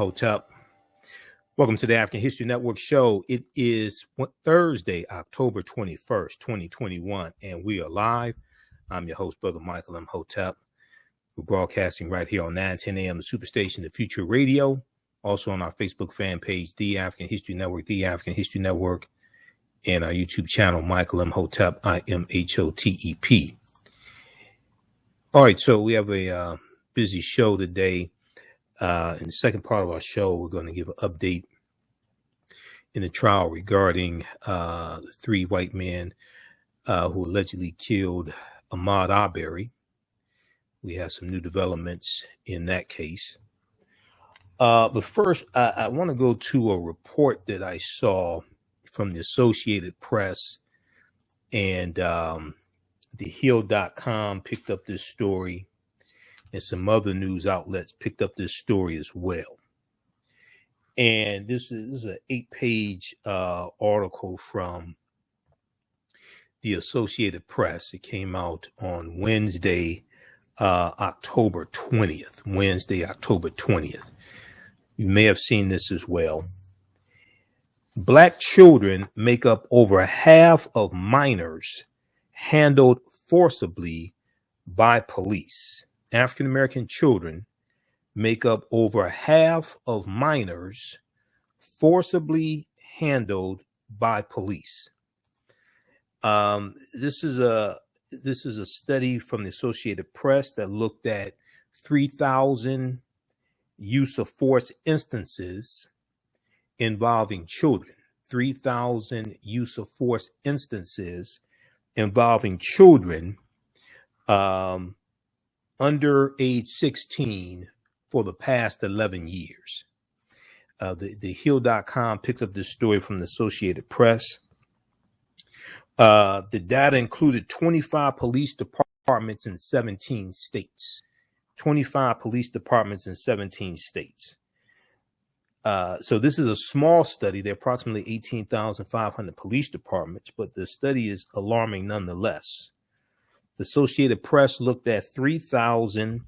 Imhotep. Welcome to the African History Network show. It is Thursday, October 21st, 2021, and we are live. I'm your host, Brother Michael Imhotep. We're broadcasting right here on 910 a.m. the Superstation, the Future Radio. Also on our Facebook fan page, The African History Network, The African History Network, and our YouTube channel, Michael Imhotep, Imhotep. All right, so we have a busy show today. In the second part of our show, we're going to give an update in the trial regarding the three white men who allegedly killed Ahmaud Arbery. We have some new developments in that case. But first, I want to go to a report that I saw from the Associated Press, and TheHill.com picked up this story, and some other news outlets picked up this story as well. And this is an 8-page article from the Associated Press. It came out on Wednesday, October 20th. You may have seen this as well. Black children make up over half of minors handled forcibly by police. African-American children make up over half of minors forcibly handled by police. This is a study from the Associated Press that looked at 3,000 use of force instances involving children. 3,000 use of force instances involving children under age 16 for the past 11 years. The Hill.com picked up this story from the Associated Press. The data included 25 police departments in 17 states. 25 police departments in 17 states. So this is a small study. There are approximately 18,500 police departments, but the study is alarming nonetheless. The Associated Press looked at 3,000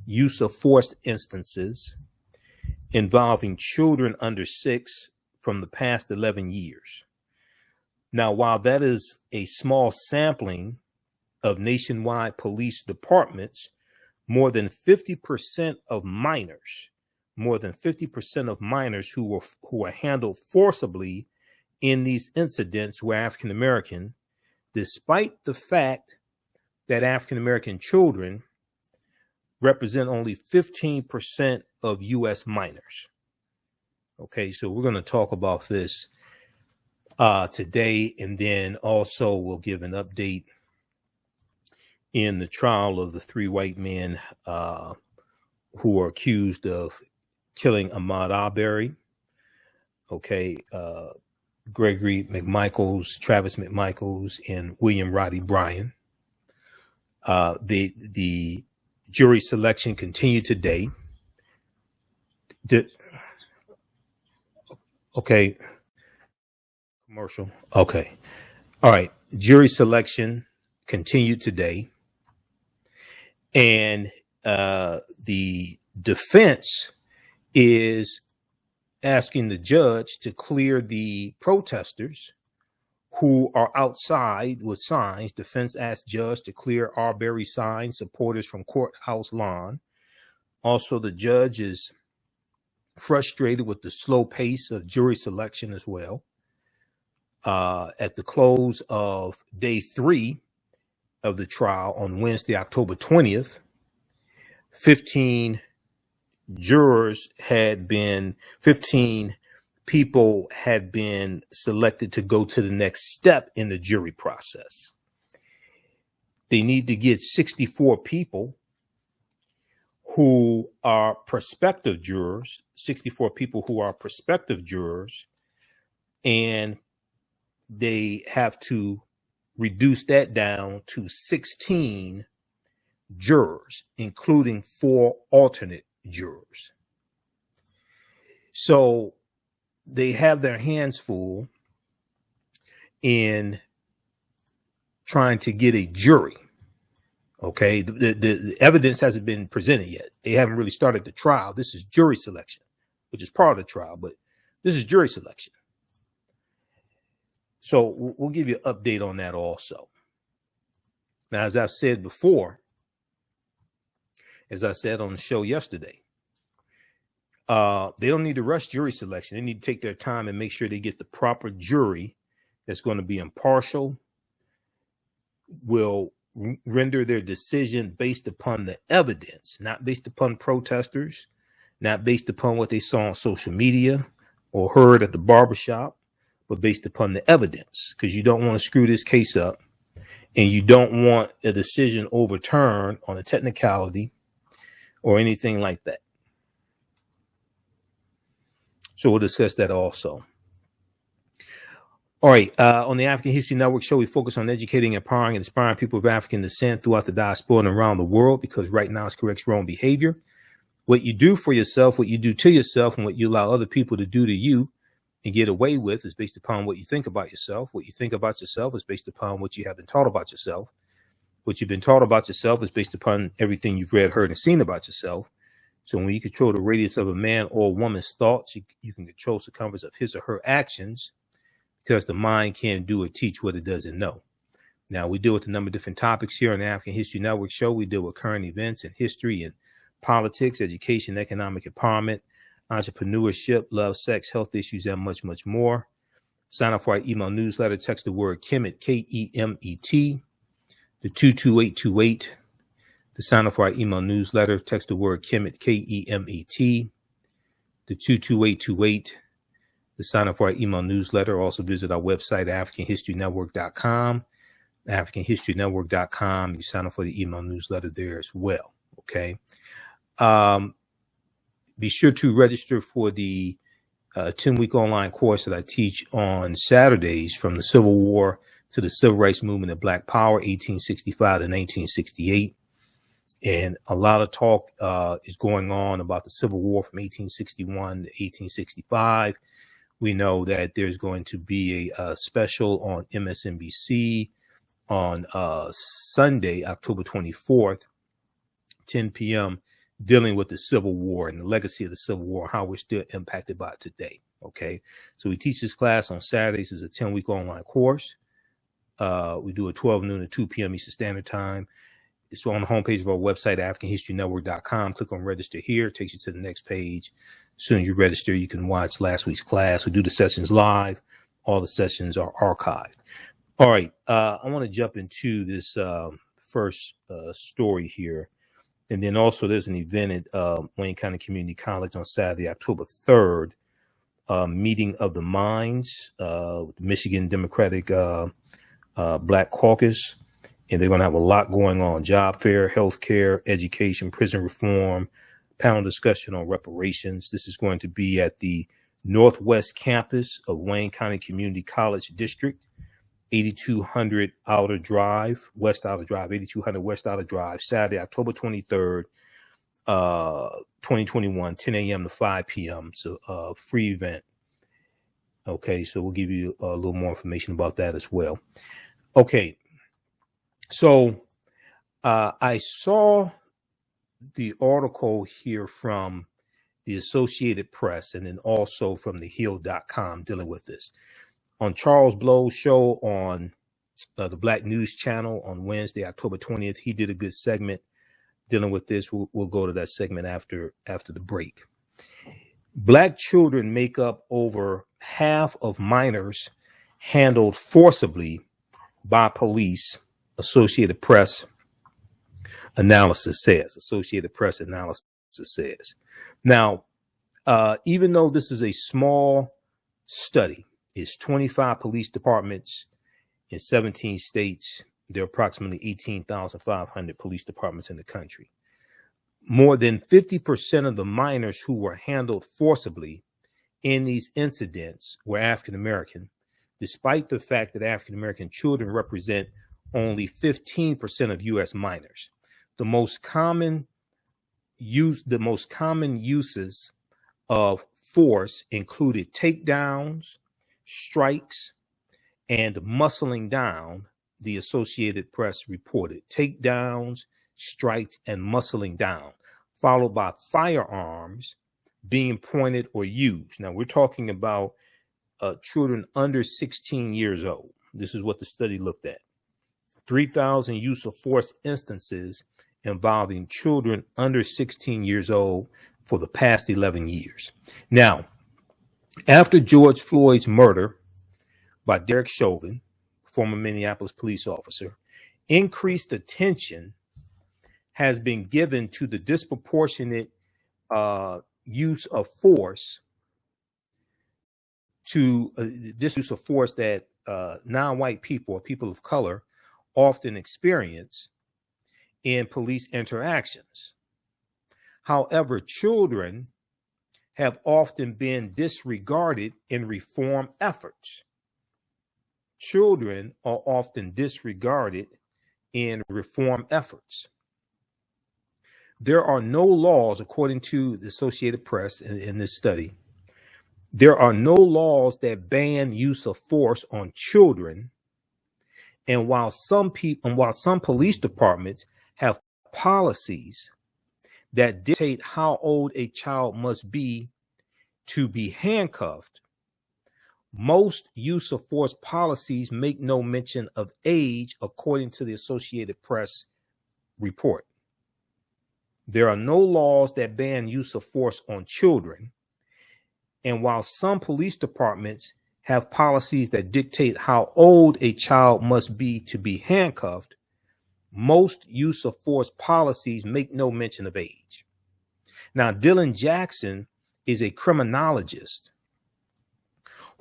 use of force instances involving children under 6 from the past 11 years. Now, while that is a small sampling of nationwide police departments, more than 50% of minors who were handled forcibly in these incidents were African American, despite the fact that African American children represent only 15% of U.S. minors. Okay, so we're going to talk about this today, and then also we'll give an update in the trial of the three white men who are accused of killing Ahmaud Arbery. Okay, Gregory McMichaels, Travis McMichaels, and William Roddy Bryan. The jury selection continued today. Okay. Commercial. Okay. All right. Jury selection continued today. And the defense is asking the judge to clear the protesters who are outside with signs. Defense asked judge to clear Arbery signs, supporters from courthouse lawn. Also, the judge is frustrated with the slow pace of jury selection as well. At the close of day 3 of the trial on Wednesday, October 20th, 15 people had been selected to go to the next step in the jury process. They need to get 64 people who are prospective jurors, and they have to reduce that down to 16 jurors, including 4 alternate jurors. So they have their hands full in trying to get a jury. Okay, the evidence hasn't been presented yet. They haven't really started the trial. This is jury selection. which is part of the trial, but this is jury selection. So we'll give you an update on that also. Now, as I've said before, as I said on the show yesterday, they don't need to rush jury selection. They need to take their time and make sure they get the proper jury that's going to be impartial, will render their decision based upon the evidence, not based upon protesters, not based upon what they saw on social media or heard at the barbershop, but based upon the evidence, because you don't want to screw this case up and you don't want a decision overturned on a technicality or anything like that. So we'll discuss that also. All right. On the African History Network show, we focus on educating, empowering, and inspiring people of African descent throughout the diaspora and around the world, because right now it's corrects wrong behavior. What you do for yourself, what you do to yourself, and what you allow other people to do to you and get away with is based upon what you think about yourself. What you think about yourself is based upon what you have been taught about yourself. What you've been taught about yourself is based upon everything you've read, heard, and seen about yourself. So when you control the radius of a man or woman's thoughts, you can control the circumference of his or her actions, because the mind can't do or teach what it doesn't know. Now, we deal with a number of different topics here on the African History Network show. We deal with current events and history and politics, education, economic empowerment, entrepreneurship, love, sex, health issues, and much, much more. Sign up for our email newsletter. Text the word Kemet, Kemet, to 22828. To sign up for our email newsletter, text the word Kemet, Kemet, to 22828. To sign up for our email newsletter, also visit our website, AfricanHistoryNetwork.com. AfricanHistoryNetwork.com. You sign up for the email newsletter there as well. Okay. Be sure to register for the 10-week online course that I teach on Saturdays, from the Civil War to the Civil Rights Movement and Black Power, 1865 to 1968. And a lot of talk is going on about the Civil War from 1861 to 1865. We know that there's going to be a special on MSNBC on Sunday, October 24th, 10 p.m., dealing with the Civil War and the legacy of the Civil War, how we're still impacted by it today. Okay. So we teach this class on Saturdays as a 10-week online course. We do it 12 noon to 2 p.m. Eastern Standard Time. It's on the homepage of our website, AfricanHistoryNetwork.com. Click on register here. It takes you to the next page. As soon as you register, you can watch last week's class. We do the sessions live. All the sessions are archived. All right. I want to jump into this first story here. And then also there's an event at Wayne County Community College on Saturday, October 3rd, meeting of the minds, Michigan Democratic Black Caucus. And they're going to have a lot going on: job fair, healthcare, education, prison reform, panel discussion on reparations. This is going to be at the Northwest Campus of Wayne County Community College District, 8200 Outer Drive, West Outer Drive, 8200 West Outer Drive, Saturday, October 23rd, 2021, 10 a.m. to 5 p.m. So free event. Okay, so we'll give you a little more information about that as well. Okay. So I saw the article here from the Associated Press and then also from thehill.com dealing with this. On Charles Blow's show on the Black News Channel on Wednesday, October 20th, he did a good segment dealing with this. We'll go to that segment after the break. Black children make up over half of minors handled forcibly by police, Associated Press analysis says. Associated Press analysis says. Now, even though this is a small study, it's 25 police departments in 17 states. There are approximately 18,500 police departments in the country. More than 50% of the minors who were handled forcibly in these incidents were African American, despite the fact that African American children represent only 15% of U.S. minors. The most common uses of force included takedowns, strikes, and muscling down, the Associated Press reported. Takedowns, strikes, and muscling down, followed by firearms, being pointed or used. Now, we're talking about children under 16 years old. This is what the study looked at. 3,000 use of force instances involving children under 16 years old for the past 11 years. Now, after George Floyd's murder by Derek Chauvin, former Minneapolis police officer, increased attention has been given to the disproportionate use of force this use of force that non-white people or people of color often experience in police interactions. However, children have often been disregarded in reform efforts. Children are often disregarded in reform efforts. There are no laws, according to the Associated Press in this study, there are no laws that ban use of force on children. And while some police departments have policies that dictate how old a child must be to be handcuffed, most use of force policies make no mention of age, according to the Associated Press report. There are no laws that ban use of force on children. And while some police departments have policies that dictate how old a child must be to be handcuffed, most use of force policies make no mention of age. Now, Dylan Jackson is a criminologist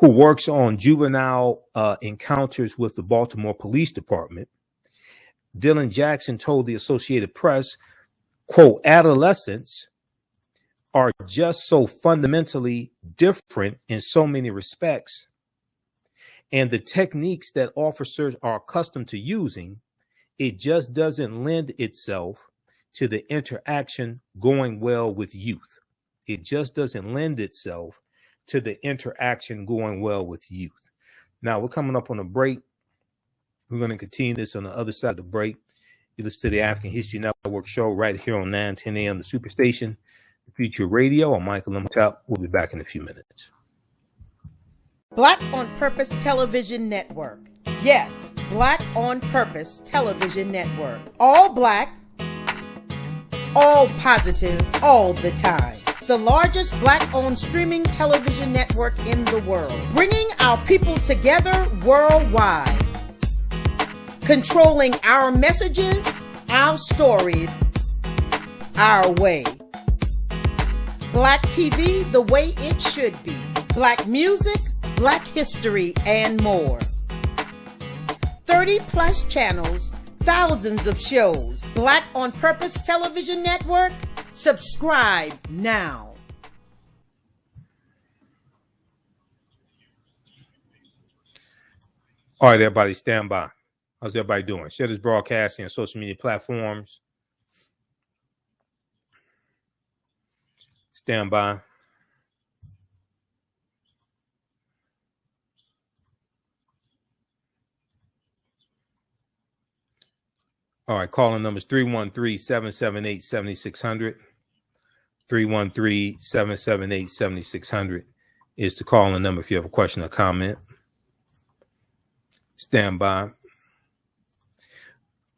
who works on juvenile encounters with the Baltimore Police Department. Dylan Jackson told the Associated Press, quote, "Adolescents are just so fundamentally different in so many respects, and the techniques that officers are accustomed to using, it just doesn't lend itself to the interaction going well with youth. It just doesn't lend itself to the interaction going well with youth." Now, we're coming up on a break. We're going to continue this on the other side of the break. You listen to the African History Network show right here on 910 a.m. The Superstation, the Future Radio. I'm Michael Imhotep. We'll be back in a few minutes. Black on Purpose Television Network. Yes, Black on Purpose Television Network. All black, all positive, all the time. The largest black-owned streaming television network in the world. Bringing our people together worldwide. Controlling our messages, our stories, our way. Black TV the way it should be. Black music, Black history, and more. 30 plus channels, thousands of shows. Black on Purpose Television Network. Subscribe now. All right, everybody, stand by. How's everybody doing? Share this broadcasting on social media platforms. Stand by. All right, calling numbers 313-778-7600. 313-778-7600 is the calling number if you have a question or comment. Stand by.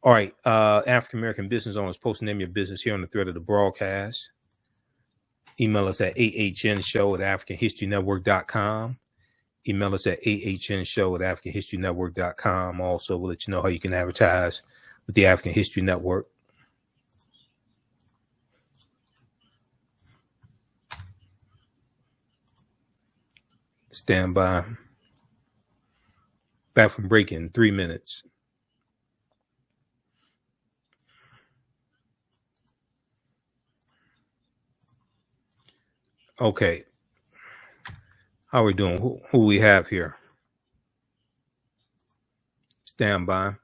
All right, African American business owners, post name your business here on the thread of the broadcast. Email us at AHNshow@AfricanHistoryNetwork.com. Email us at AHNshow@AfricanHistoryNetwork.com. Also, we'll let you know how you can advertise with the African History Network. Stand by. Back from break in 3 minutes. Okay. How are we doing? Who we have here? Stand by.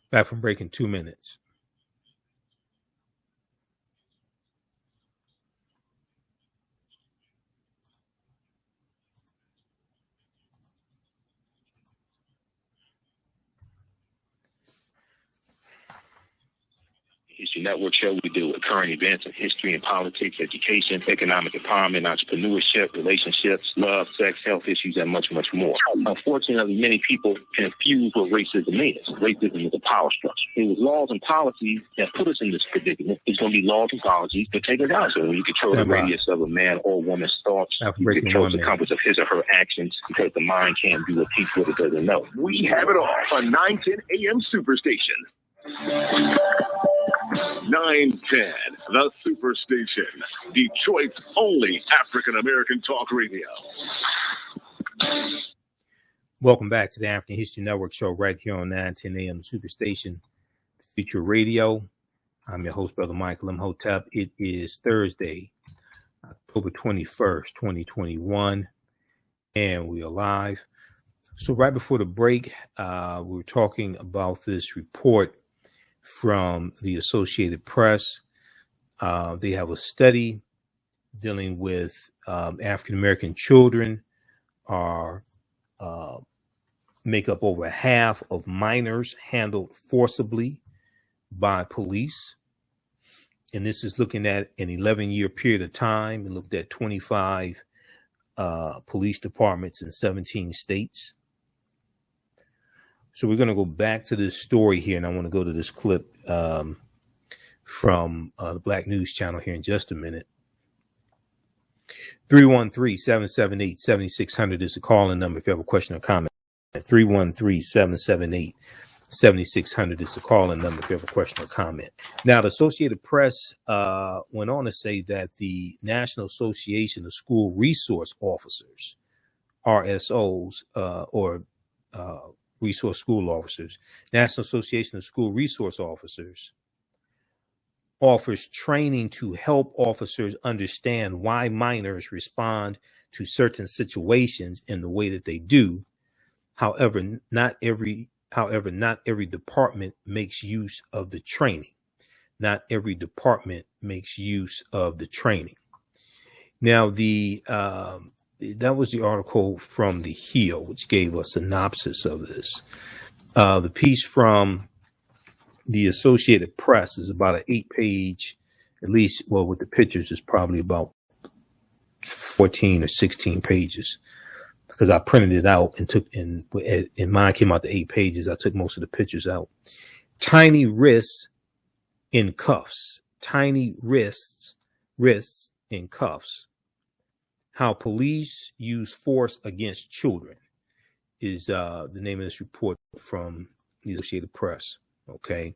Back from break in 2 minutes. History Network show. We deal with current events in history and politics, education, economic empowerment, entrepreneurship, relationships, love, sex, health issues, and much, much more. Unfortunately, many people confuse what racism is. Racism is a power structure. It was laws and policies that put us in this predicament. It's going to be laws and policies that take us out. So when you control the radius of a man or woman's thoughts, you control the compass of his or her actions, because the mind can't do a piece what it doesn't know. We have it all on 910 AM Superstation. 910, the Superstation, Detroit's only African-American talk radio. Welcome back to the African History Network show right here on 910 AM Superstation, Future Radio. I'm your host, Brother Michael Imhotep. It is Thursday, October 21st, 2021, and we are live. So right before the break, we were talking about this report from the Associated Press. They have a study dealing with African-American children make up over half of minors handled forcibly by police. And this is looking at an 11-year period of time. It looked at 25 police departments in 17 states. So we're going to go back to this story here, and I want to go to this clip from the Black News Channel here in just a minute. 313-778-7600 is the call-in number if you have a question or comment. 313-778-7600 is the call-in number if you have a question or comment. Now, the Associated Press went on to say that the National Association of School Resource Officers, RSOs, Resource School Officers, National Association of School Resource Officers, offers training to help officers understand why minors respond to certain situations in the way that they do. However, not every department makes use of the training. Not every department makes use of the training. Now, that was the article from The Hill, which gave a synopsis of this. The piece from the Associated Press is about an 8-page, at least, well, with the pictures, is probably about 14 or 16 pages, because I printed it out and mine came out to 8 pages. I took most of the pictures out. Tiny wrists in cuffs. Tiny wrists in cuffs. How police use force against children is the name of this report from the Associated Press. Okay.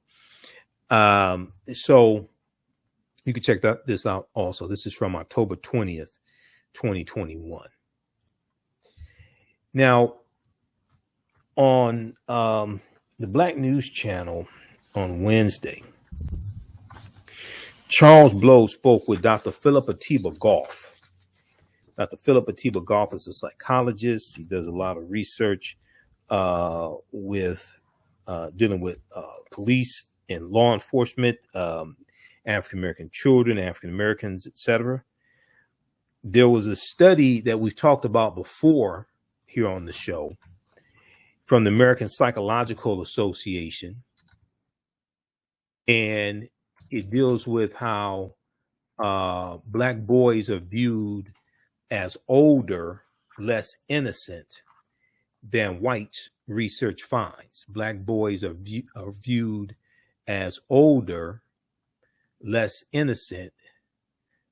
So you can check this out also. This is from October 20th, 2021. Now, on the Black News Channel on Wednesday, Charles Blow spoke with Dr. Philip Atiba Goff. Dr. Philip Atiba Goff is a psychologist. He does a lot of research with dealing with police and law enforcement, African-American children, African-Americans, etc. There was a study that we've talked about before here on the show from the American Psychological Association, and it deals with how Black boys are viewed as older, less innocent than whites. Research finds Black boys are viewed as older, less innocent.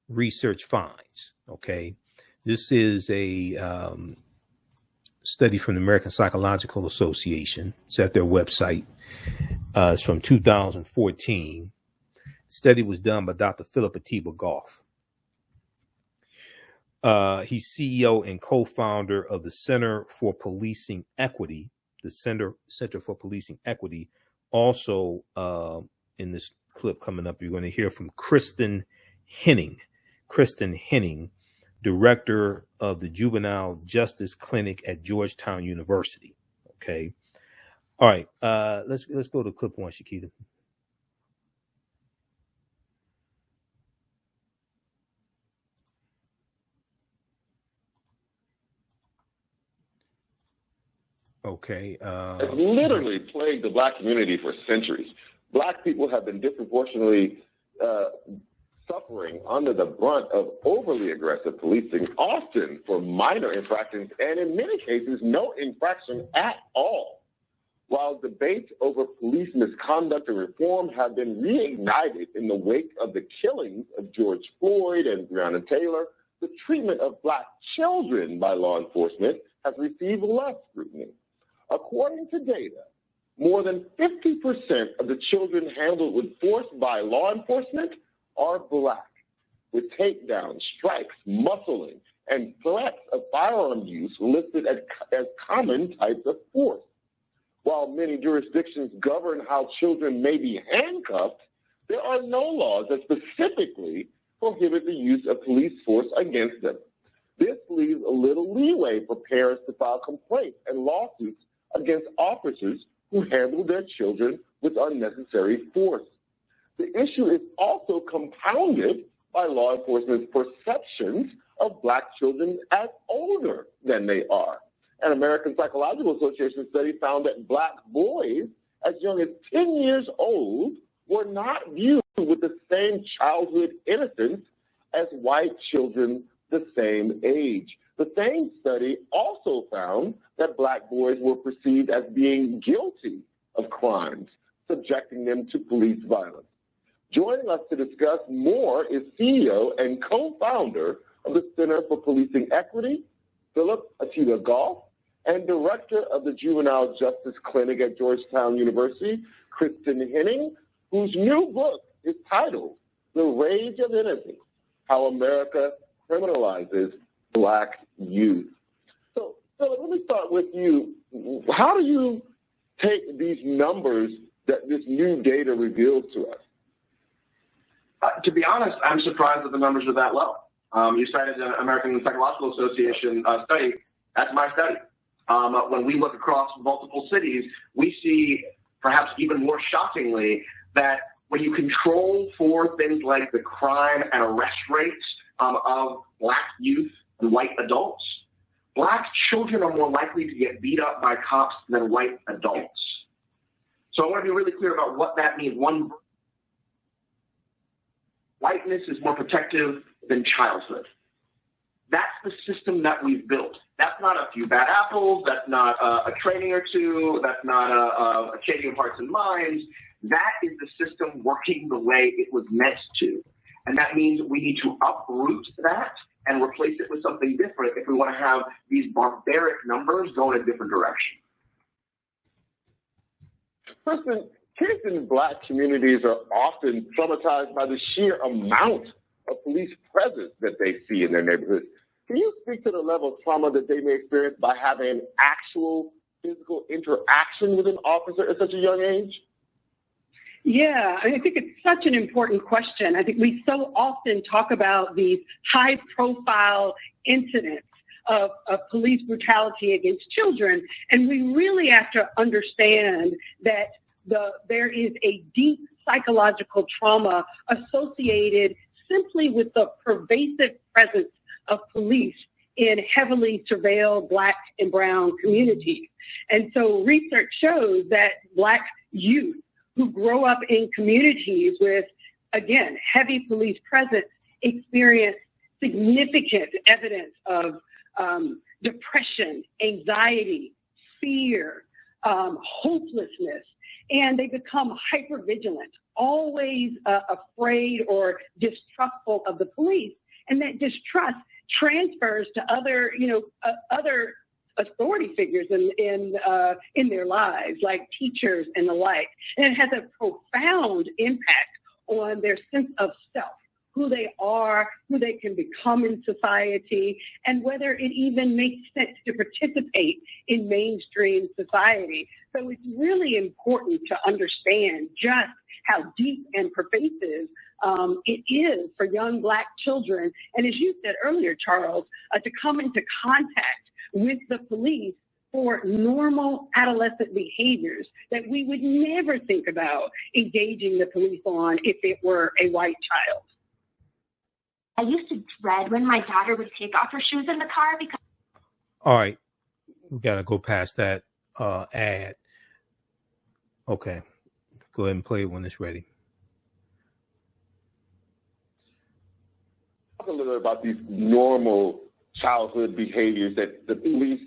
Research finds. Okay, this is a study from the American Psychological Association. It's at their website. It's from 2014. Study was done by Dr. Philip Atiba Goff. He's CEO and co-founder of the Center for Policing Equity, the Center for Policing Equity. Also, in this clip coming up, you're going to hear from Kristen Henning, director of the Juvenile Justice Clinic at Georgetown University. Okay. All right. Let's go to clip one, Shakita. Okay. It's literally plagued the Black community for centuries. Black people have been disproportionately suffering under the brunt of overly aggressive policing, often for minor infractions, and in many cases, no infraction at all. While debates over police misconduct and reform have been reignited in the wake of the killings of George Floyd and Breonna Taylor, the treatment of Black children by law enforcement has received less scrutiny. According to data, more than 50% of the children handled with force by law enforcement are Black, with takedowns, strikes, muscling, and threats of firearm use listed as common types of force. While many jurisdictions govern how children may be handcuffed, there are no laws that specifically prohibit the use of police force against them. This leaves a little leeway for parents to file complaints and lawsuits against officers who handle their children with unnecessary force. The issue is also compounded by law enforcement's perceptions of Black children as older than they are. An American Psychological Association study found that Black boys as young as 10 years old were not viewed with the same childhood innocence as white children the same age. The same study also found that Black boys were perceived as being guilty of crimes, subjecting them to police violence. Joining us to discuss more is CEO and co-founder of the Center for Policing Equity, Philip Atita-Goff, and director of the Juvenile Justice Clinic at Georgetown University, Kristen Henning, whose new book is titled The Rage of Innocence, How America Criminalizes Black Youth. So, Philip, let me start with you. How do you take these numbers that this new data reveals to us? To be honest, I'm surprised that the numbers are that low. You cited the American Psychological Association study. That's my study. When we look across multiple cities, we see, perhaps even more shockingly, that when you control for things like the crime and arrest rates of Black youth and white adults, Black children are more likely to get beat up by cops than white adults. So I want to be really clear about what that means. One, whiteness is more protective than childhood. That's the system that we've built. That's not a few bad apples. That's not a training or two. That's not a changing of hearts and minds. That is the system working the way it was meant to. And that means we need to uproot that and replace it with something different if we want to have these barbaric numbers go in a different direction. Kristen, kids in Black communities are often traumatized by the sheer amount of police presence that they see in their neighborhoods. Can you speak to the level of trauma that they may experience by having an actual physical interaction with an officer at such a young age? Yeah, I think it's such an important question. I think we so often talk about these high-profile incidents of police brutality against children, and we really have to understand that there is a deep psychological trauma associated simply with the pervasive presence of police in heavily surveilled Black and brown communities. And so research shows that Black youth who grow up in communities with, again, heavy police presence experience significant evidence of depression, anxiety, fear, hopelessness, and they become hypervigilant, always afraid or distrustful of the police. And that distrust transfers to other authority figures in their lives, like teachers and the like. And it has a profound impact on their sense of self, who they are, who they can become in society, and whether it even makes sense to participate in mainstream society. So it's really important to understand just how deep and pervasive it is for young Black children. And as you said earlier, Charles, to come into contact with the police for normal adolescent behaviors that we would never think about engaging the police on if it were a white child. I used to dread when my daughter would take off her shoes in the car because... All right. We got to go past that ad. Okay. Go ahead and play it when it's ready. Talk a little bit about these normal childhood behaviors that the police,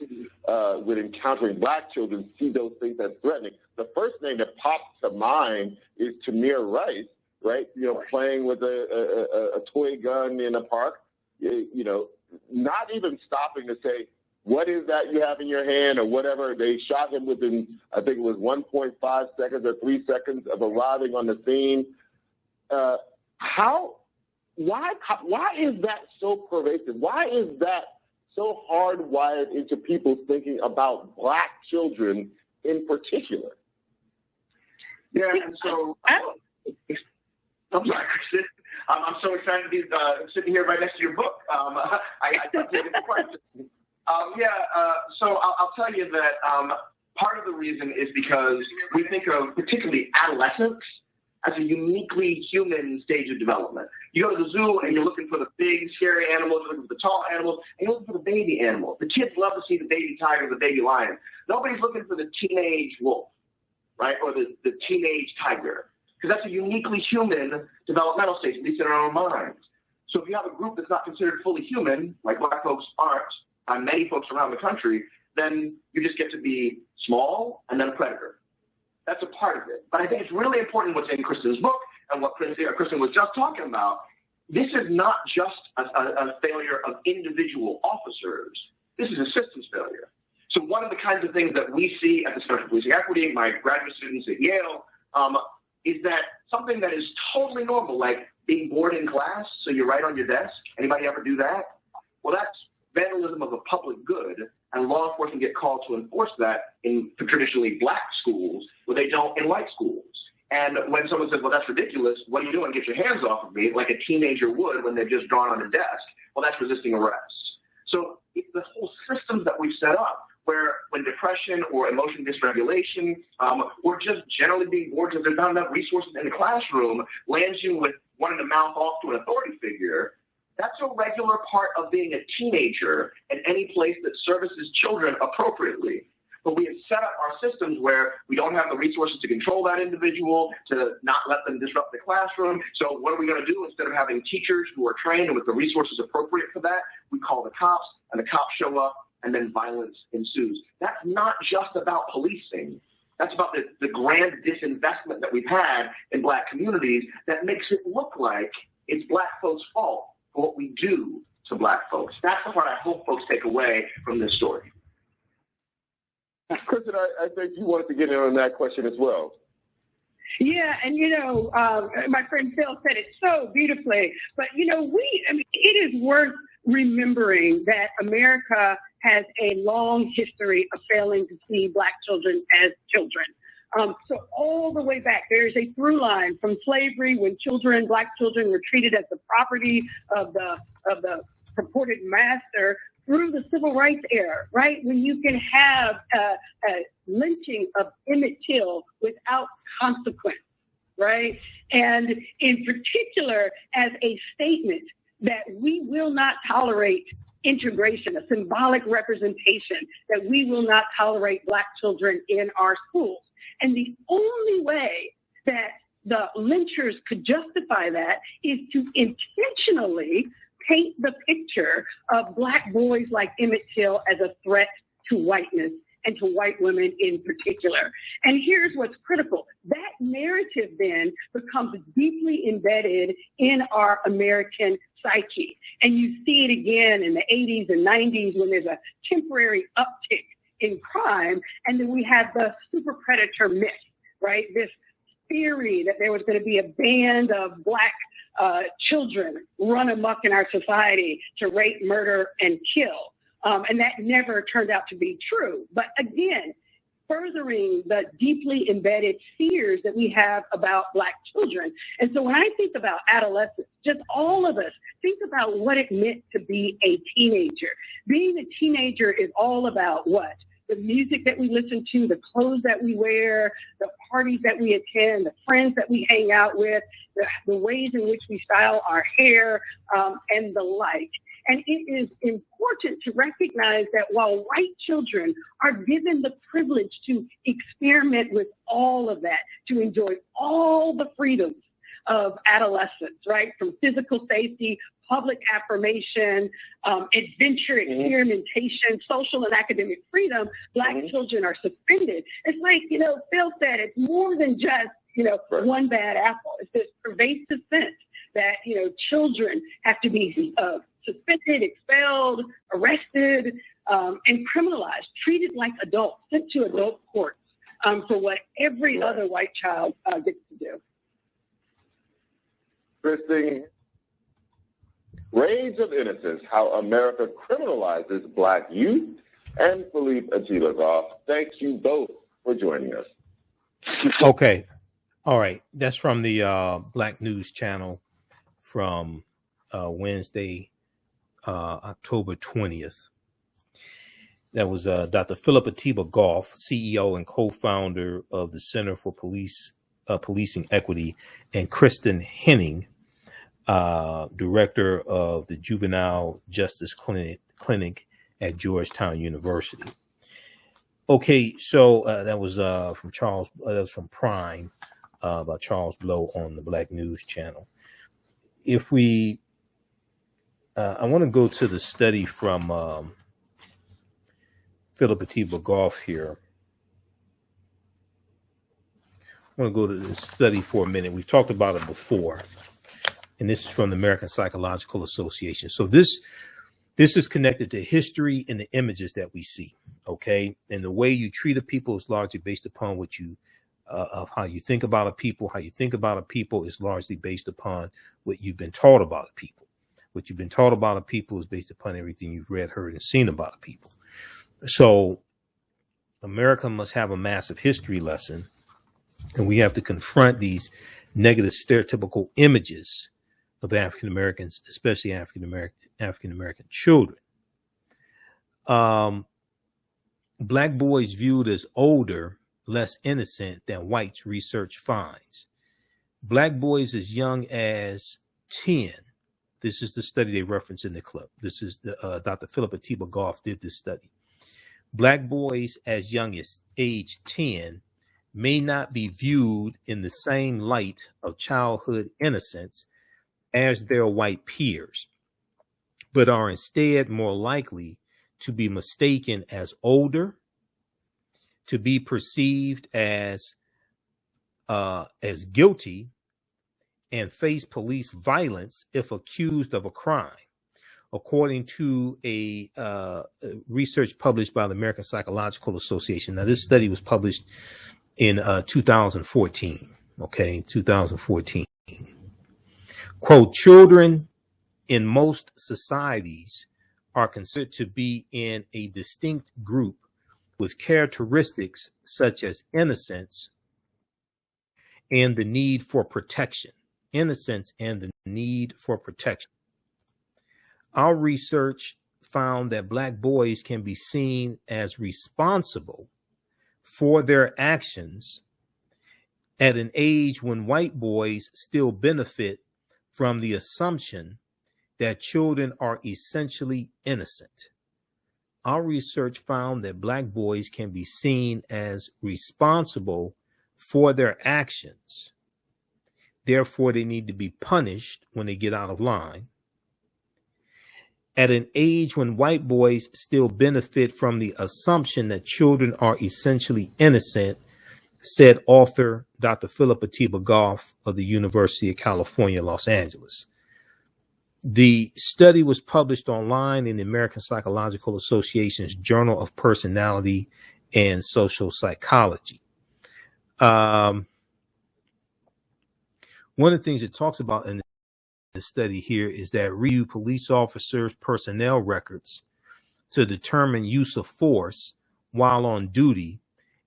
when encountering black children, see those things as threatening. The first name that pops to mind is Tamir Rice, right? You know, playing with a toy gun in a park, you know, not even stopping to say, what is that you have in your hand or whatever. They shot him within, I think it was 1.5 seconds or 3 seconds of arriving on the scene. Why is that so pervasive? Why is that so hardwired into people's thinking about black children in particular? Yeah, and so I'm sorry, Kristen. I'm so excited to be sitting here right next to your book. I can't get the question. So I'll tell you that part of the reason is because we think of particularly adolescence as a uniquely human stage of development. You go to the zoo and you're looking for the big, scary animals, you're looking for the tall animals, and you're looking for the baby animals. The kids love to see the baby tiger, the baby lion. Nobody's looking for the teenage wolf, right, or the teenage tiger, because that's a uniquely human developmental stage, at least in our own minds. So if you have a group that's not considered fully human, like black folks aren't, by many folks around the country, then you just get to be small and then a predator. That's a part of it. But I think it's really important what's in Kristen's book and what Kristen was just talking about. This is not just a failure of individual officers. This is a systems failure. So one of the kinds of things that we see at the Center for Policing Equity, my graduate students at Yale, is that something that is totally normal, like being bored in class, so you write on your desk. Anybody ever do that? Well, that's vandalism of a public good, and law enforcement get called to enforce that in traditionally black schools where they don't in white schools. And when someone says, well, that's ridiculous, what are you doing? Get your hands off of me, like a teenager would when they've just drawn on a desk. Well, that's resisting arrest. So it's the whole systems that we've set up where when depression or emotion dysregulation or just generally being bored because there's not enough resources in the classroom lands you with wanting to mouth off to an authority figure. That's a regular part of being a teenager in any place that services children appropriately. But we have set up our systems where we don't have the resources to control that individual, to not let them disrupt the classroom. So what are we going to do? Instead of having teachers who are trained and with the resources appropriate for that, we call the cops, and the cops show up, and then violence ensues. That's not just about policing. That's about the grand disinvestment that we've had in black communities that makes it look like it's black folks' fault for what we do to black folks. That's the part I hope folks take away from this story. Kristen, I think you wanted to get in on that question as well. Yeah, and my friend Phil said it so beautifully. But it is worth remembering that America has a long history of failing to see black children as children. So all the way back, there's a through line from slavery when black children were treated as the property of the purported master, through the civil rights era, right? When you can have a lynching of Emmett Till without consequence, right? And in particular, as a statement that we will not tolerate integration, a symbolic representation that we will not tolerate black children in our schools. And the only way that the lynchers could justify that is to intentionally paint the picture of black boys like Emmett Till as a threat to whiteness and to white women in particular. And here's what's critical. That narrative then becomes deeply embedded in our American psyche. And you see it again in the 80s and 90s when there's a temporary uptick in crime. And then we have the super predator myth, right? This theory that there was going to be a band of black children run amok in our society to rape, murder, and kill. And that never turned out to be true. But again, furthering the deeply embedded fears that we have about black children. And so when I think about adolescence, just all of us, think about what it meant to be a teenager. Being a teenager is all about what? The music that we listen to, the clothes that we wear, the parties that we attend, the friends that we hang out with, the ways in which we style our hair, and the like. And it is important to recognize that while white children are given the privilege to experiment with all of that, to enjoy all the freedoms of adolescence, right? From physical safety, public affirmation, adventure, experimentation, social and academic freedom, Black children are suspended. It's like, Phil said, it's more than just, one bad apple. It's this pervasive sense that, children have to be suspended, expelled, arrested, and criminalized, treated like adults, sent to adult courts for what every other white child gets to do. Interesting. Rage of Innocence, How America Criminalizes Black Youth, and Philippe Achilagov. Thank you both for joining us. Okay. All right. That's from the Black News Channel from Wednesday, October 20th. That was Dr. Philip Atiba-Goff, CEO and co-founder of the Center for Policing Equity, and Kristen Henning, director of the Juvenile Justice Clinic at Georgetown University. Okay, so that was from Prime by Charles Blow on the Black News Channel. If we, I want to go to the study from Philip Atiba-Goff here. I want to go to this study for a minute. We've talked about it before, and this is from the American Psychological Association. So this is connected to history and the images that we see, okay? And the way you treat a people is largely based upon what you, of how you think about a people. How you think about a people is largely based upon what you've been taught about a people. What you've been taught about a people is based upon everything you've read, heard, and seen about a people. So America must have a massive history lesson, and we have to confront these negative stereotypical images of African Americans, especially African American children. Black boys viewed as older, less innocent than whites, research finds. Black boys as young as 10. This is the study they reference in the clip. This is the Dr. Philip Atiba-Goff did this study. Black boys as young as age 10 may not be viewed in the same light of childhood innocence as their white peers, but are instead more likely to be mistaken as older, to be perceived as guilty, and face police violence if accused of a crime, according to a research published by the American Psychological Association. Now, this study was published in 2014, okay, 2014. Quote, children in most societies are considered to be in a distinct group with characteristics such as innocence and the need for protection. Innocence and the need for protection. Our research found that Black boys can be seen as responsible for their actions at an age when white boys still benefit from the assumption that children are essentially innocent. Our research found that Black boys can be seen as responsible for their actions. Therefore, they need to be punished when they get out of line. At an age when white boys still benefit from the assumption that children are essentially innocent, said author Dr. Philip Atiba-Goff of the University of California, Los Angeles. The study was published online in the American Psychological Association's Journal of Personality and Social Psychology. One of the things it talks about in the study here is that review police officers' personnel records to determine use of force while on duty,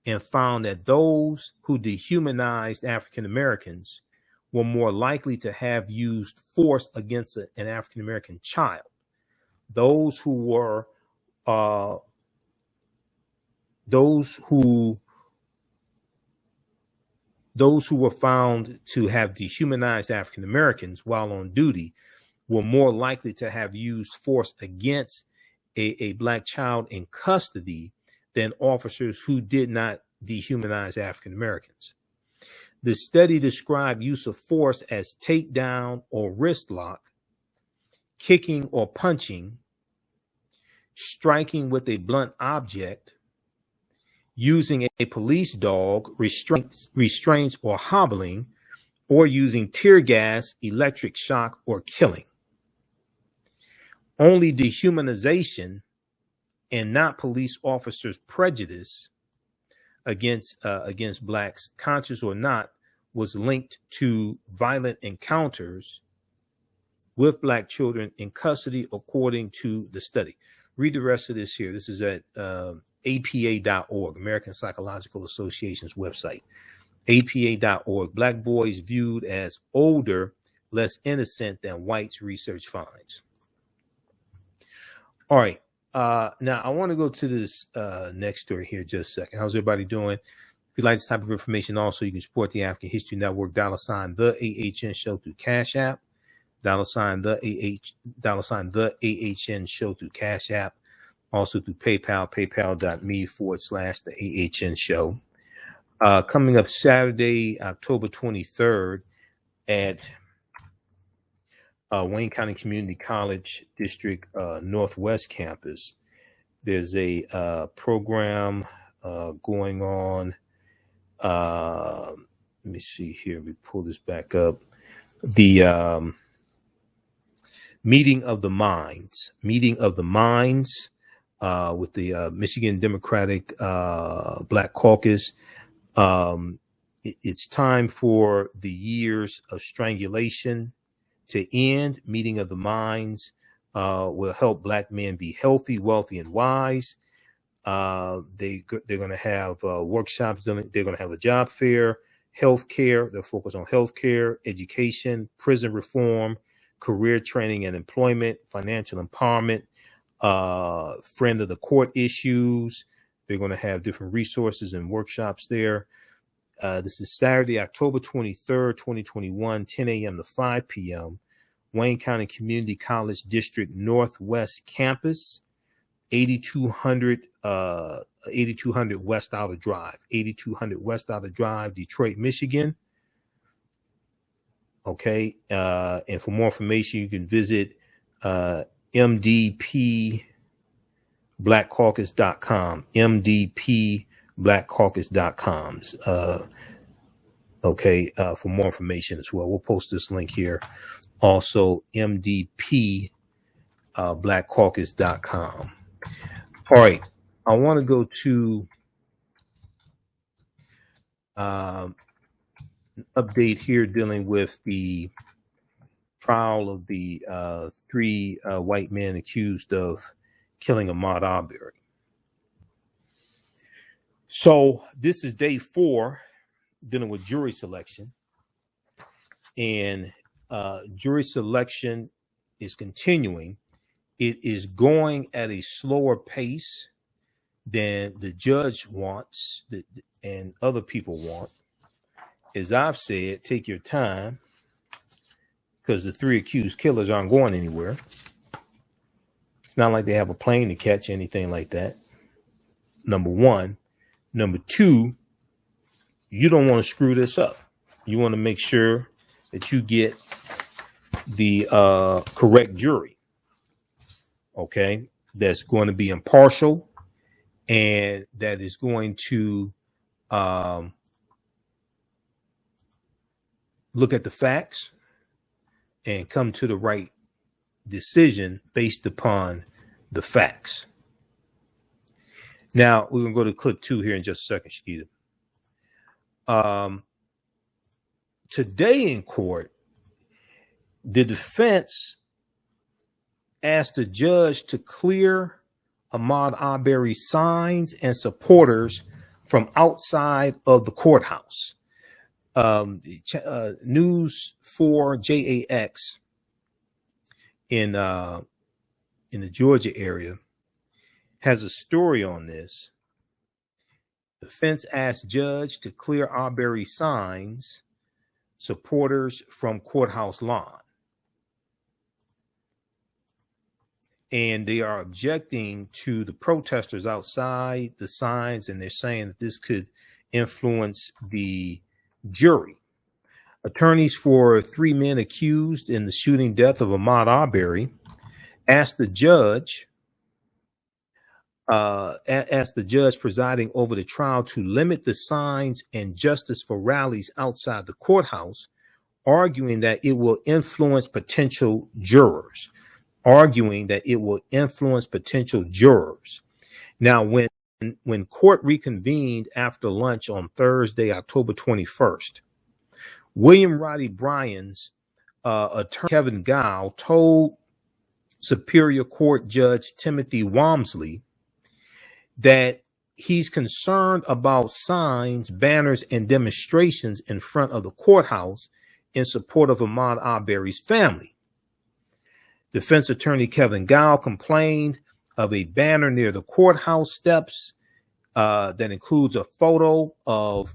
and found that those who dehumanized African Americans were more likely to have used force against an African American child. Those who were found to have dehumanized African Americans while on duty were more likely to have used force against a Black child in custody than officers who did not dehumanize African Americans. The study described use of force as takedown or wrist lock, kicking or punching, striking with a blunt object, using a police dog, restraints or hobbling, or using tear gas, electric shock, or killing. Only dehumanization and not police officers' prejudice against blacks, conscious or not, was linked to violent encounters with black children in custody, according to the study. Read the rest of this here. This is at APA.org, American Psychological Association's website. APA.org. Black boys viewed as older, less innocent than whites, research finds. All right. Now, I want to go to this next story here just a second. How's everybody doing? If you like this type of information, also, you can support the African History Network, $ the AHN show through Cash App, $ the AHN show through Cash App, also through PayPal, paypal.me/the AHN show. Coming up Saturday, October 23rd at Wayne County Community College District Northwest Campus. There's a program going on. Let me see here. Let me pull this back up. The Meeting of the Minds with the Michigan Democratic Black Caucus. It's time for the years of strangulation to end. Meeting of the Minds will help black men be healthy, wealthy, and wise. They're going to have workshops. They're going to have a job fair, healthcare. They'll focus on healthcare, education, prison reform, career training and employment, financial empowerment, friend of the court issues. They're going to have different resources and workshops there. This is Saturday, October 23rd, 2021, 10 a.m. to 5 p.m. Wayne County Community College District Northwest Campus, 8200 West Outer Drive, 8200 West Outer Drive, Detroit, Michigan. Okay. And for more information, you can visit mdpblackcaucus.com, mdpblackcaucus.com. Okay. For more information as well. We'll post this link here. Also, mdpblackcaucus.com. All right. I want to go to update here dealing with the trial of the three white men accused of killing Ahmaud Arbery. So this is day 4 dealing with jury selection, and jury selection is continuing. It is going at a slower pace than the judge wants and other people want. As I've said, take your time, because the 3 accused killers aren't going anywhere. It's not like they have a plane to catch, anything like that. Number one. Number two, you don't want to screw this up. You want to make sure that you get the correct jury. Okay, that's going to be impartial and that is going to look at the facts and come to the right decision based upon the facts. Now, we're going to go to clip 2 here in just a second, Shakita. Today in court, the defense asked the judge to clear Ahmaud Arbery's signs and supporters from outside of the courthouse. News 4 JAX in the Georgia area has a story on this. The defense asked judge to clear Arbery signs, supporters from courthouse lawn. And they are objecting to the protesters outside the signs, and they're saying that this could influence the jury. Attorneys for 3 men accused in the shooting death of Ahmaud Arbery asked the judge presiding over the trial to limit the signs and justice for rallies outside the courthouse, arguing that it will influence potential jurors. Now, when court reconvened after lunch on Thursday, October 21st, William Roddy Bryan's attorney Kevin Gow told Superior Court Judge Timothy Walmsley that he's concerned about signs, banners, and demonstrations in front of the courthouse in support of Ahmaud Arbery's family. Defense attorney Kevin Gow complained of a banner near the courthouse steps that includes a photo of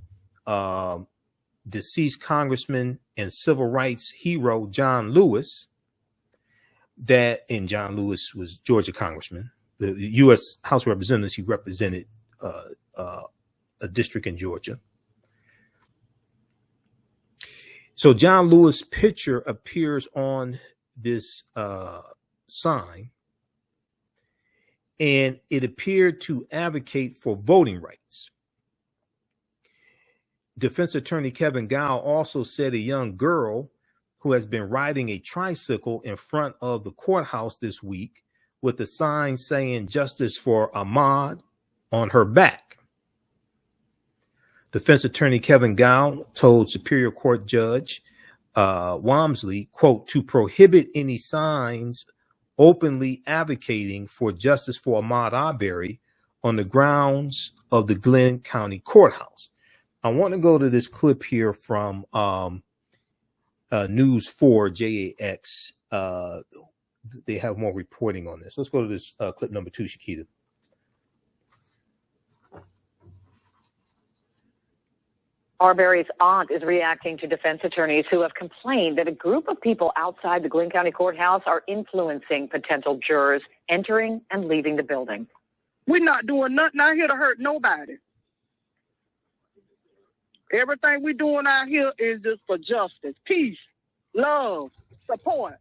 deceased Congressman and civil rights hero John Lewis. John Lewis was Georgia Congressman. The U.S. House of Representatives, he represented a district in Georgia. So John Lewis' picture appears on this sign, and it appeared to advocate for voting rights. Defense attorney Kevin Gow also said a young girl who has been riding a tricycle in front of the courthouse this week with a sign saying "Justice for Ahmaud" on her back. Defense attorney Kevin Gow told Superior Court Judge Walmsley, quote, to prohibit any signs openly advocating for justice for Ahmaud Arbery on the grounds of the Glenn County Courthouse. I want to go to this clip here from News 4 JAX. They have more reporting on this. Let's go to this clip number 2, Shakita. Arbery's aunt is reacting to defense attorneys who have complained that a group of people outside the Glenn County Courthouse are influencing potential jurors entering and leaving the building. We're not doing nothing out here to hurt nobody. Everything we're doing out here is just for justice, peace, love, support.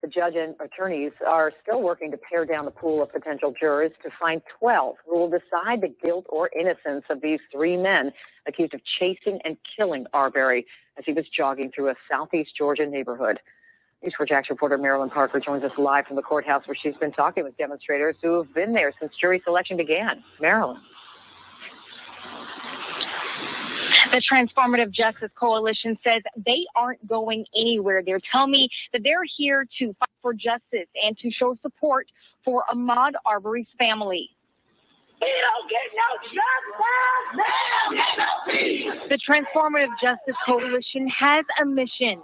The judge and attorneys are still working to pare down the pool of potential jurors to find 12 who will decide the guilt or innocence of these 3 men accused of chasing and killing Arbery as he was jogging through a southeast Georgia neighborhood. News 4 Jax reporter Marilyn Parker joins us live from the courthouse where she's been talking with demonstrators who have been there since jury selection began. Marilyn. The Transformative Justice Coalition says they aren't going anywhere. They're telling me that they're here to fight for justice and to show support for Ahmaud Arbery's family. We don't get no justice! The Transformative Justice Coalition has a mission.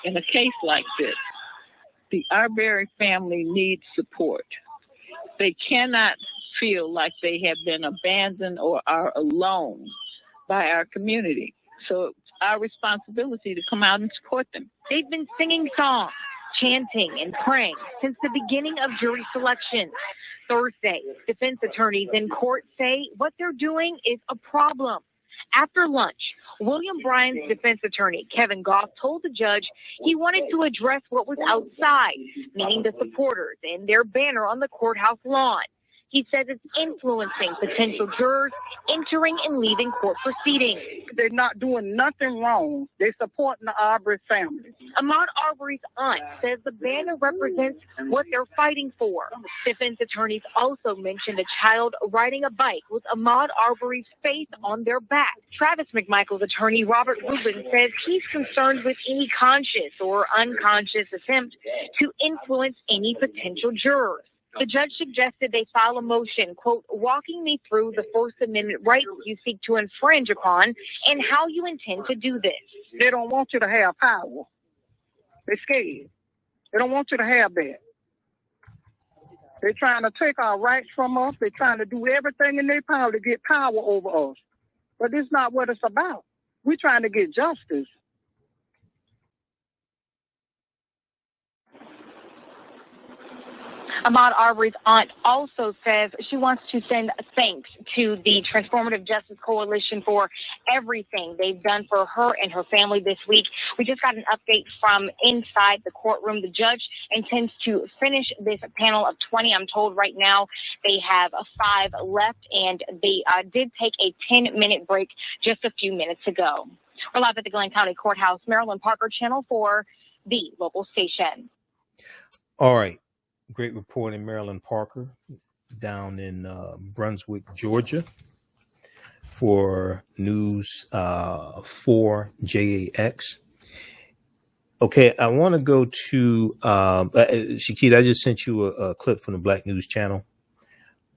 In a case like this, the Arbery family needs support. They cannot feel like they have been abandoned or are alone by our community. So it's our responsibility to come out and support them. They've been singing songs, chanting, and praying since the beginning of jury selection. Thursday, defense attorneys in court say what they're doing is a problem. After lunch, William Bryan's defense attorney, Kevin Goff, told the judge he wanted to address what was outside, meaning the supporters and their banner on the courthouse lawn. He says it's influencing potential jurors entering and leaving court proceedings. They're not doing nothing wrong. They're supporting the Arbery family. Ahmaud Arbery's aunt says the banner represents what they're fighting for. Defense attorneys also mentioned a child riding a bike with Ahmaud Arbery's face on their back. Travis McMichael's attorney, Robert Rubin, says he's concerned with any conscious or unconscious attempt to influence any potential jurors. The judge suggested they file a motion, quote, walking me through the First Amendment rights you seek to infringe upon and how you intend to do this. They don't want you to have power. They're scared. They don't want you to have that. They're trying to take our rights from us. They're trying to do everything in their power to get power over us. But this is not what it's about. We're trying to get justice. Ahmaud Arbery's aunt also says she wants to send thanks to the Transformative Justice Coalition for everything they've done for her and her family this week. We just got an update from inside the courtroom. The judge intends to finish this panel of 20. I'm told right now they have 5 left, and they did take a 10-minute break just a few minutes ago. We're live at the Glenn County Courthouse. Marilyn Parker, Channel 4, the local station. All right. Great reporting, Marilyn Parker, down in Brunswick, Georgia, for News 4 JAX. Okay, I want to go to Shakita. I just sent you a clip from the Black News Channel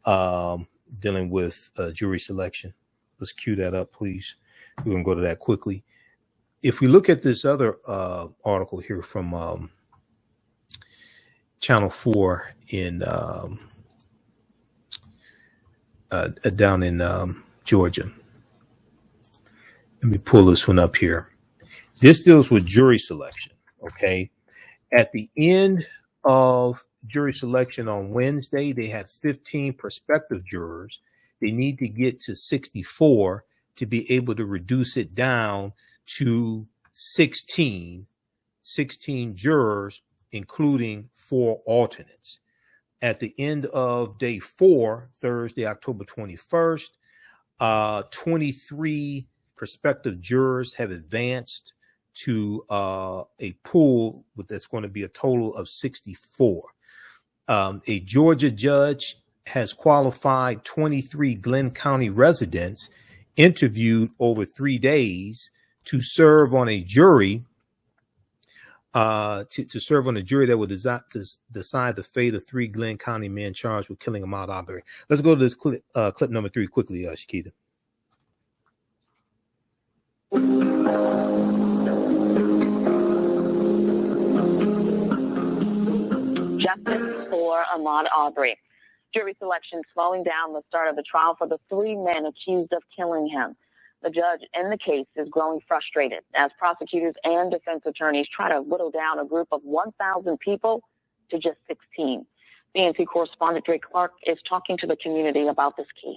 dealing with jury selection. Let's cue that up, please. We're going to go to that quickly. If we look at this other article here from Channel 4 in down in Georgia. Let me pull this one up here. This deals with jury selection. Okay. At the end of jury selection on Wednesday, they had 15 prospective jurors. They need to get to 64 to be able to reduce it down to 16 jurors, including 4 alternates. At the end of day 4, Thursday, October 21st, 23 prospective jurors have advanced to a pool that's going to be a total of 64. A Georgia judge has qualified 23 Glenn County residents interviewed over 3 days to serve on a jury to serve on a jury that would decide the fate of 3 Glenn County men charged with killing Ahmaud Arbery. Let's go to this clip number 3 quickly, Shakita. Justice for Ahmaud Arbery. Jury selection slowing down the start of the trial for the 3 men accused of killing him. The judge in the case is growing frustrated as prosecutors and defense attorneys try to whittle down a group of 1,000 people to just 16. BNC correspondent Drake Clark is talking to the community about this case.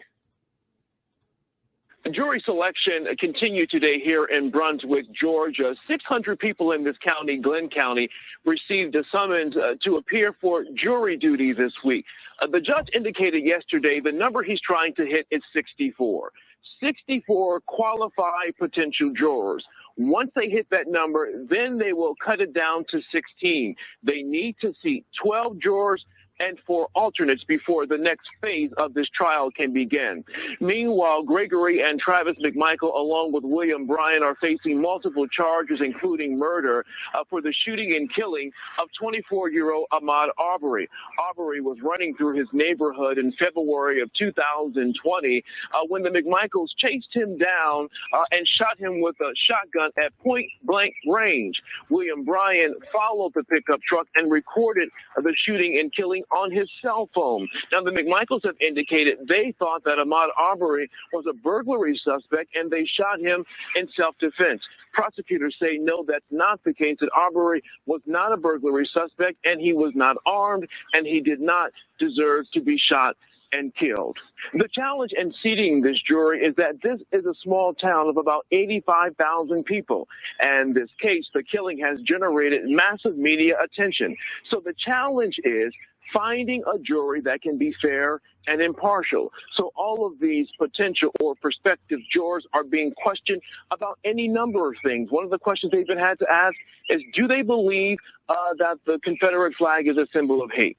Jury selection continued today here in Brunswick, Georgia. 600 people in this county, Glenn County, received a summons to appear for jury duty this week. The judge indicated yesterday the number he's trying to hit is 64. 64 qualified potential jurors. Once they hit that number, then they will cut it down to 16. They need to seat 12 jurors and 4 alternates before the next phase of this trial can begin. Meanwhile, Gregory and Travis McMichael, along with William Bryan, are facing multiple charges, including murder, for the shooting and killing of 24-year-old Ahmaud Arbery. Arbery was running through his neighborhood in February of 2020 when the McMichaels chased him down and shot him with a shotgun at point-blank range. William Bryan followed the pickup truck and recorded the shooting and killing on his cell phone. Now, the McMichaels have indicated they thought that Ahmaud Arbery was a burglary suspect and they shot him in self-defense. Prosecutors say no, that's not the case, that Arbery was not a burglary suspect and he was not armed and he did not deserve to be shot and killed. The challenge in seating this jury is that this is a small town of about 85,000 people. And this case, the killing, has generated massive media attention. So the challenge is finding a jury that can be fair and impartial. So all of these potential or prospective jurors are being questioned about any number of things. One of the questions they've been had to ask is, do they believe that the Confederate flag is a symbol of hate?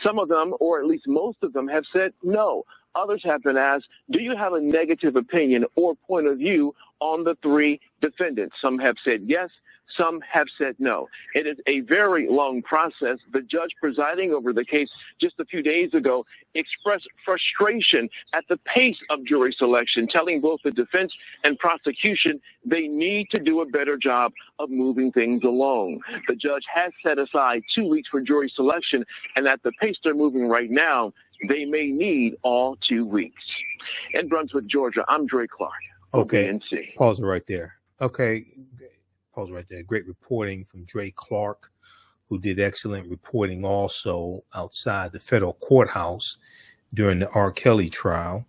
Some of them, or at least most of them, have said no. Others have been asked, do you have a negative opinion or point of view on the 3 defendants? Some have said yes. Some have said no. It is a very long process. The judge presiding over the case just a few days ago expressed frustration at the pace of jury selection, telling both the defense and prosecution they need to do a better job of moving things along. The judge has set aside 2 weeks for jury selection, and at the pace they're moving right now, they may need all 2 weeks. In Brunswick, Georgia, I'm Drake Clark. Okay. BNC. Pause it right there. Okay. Pause right there. Great reporting from Drake Clark who did excellent reporting also outside the federal courthouse during the R. Kelly trial.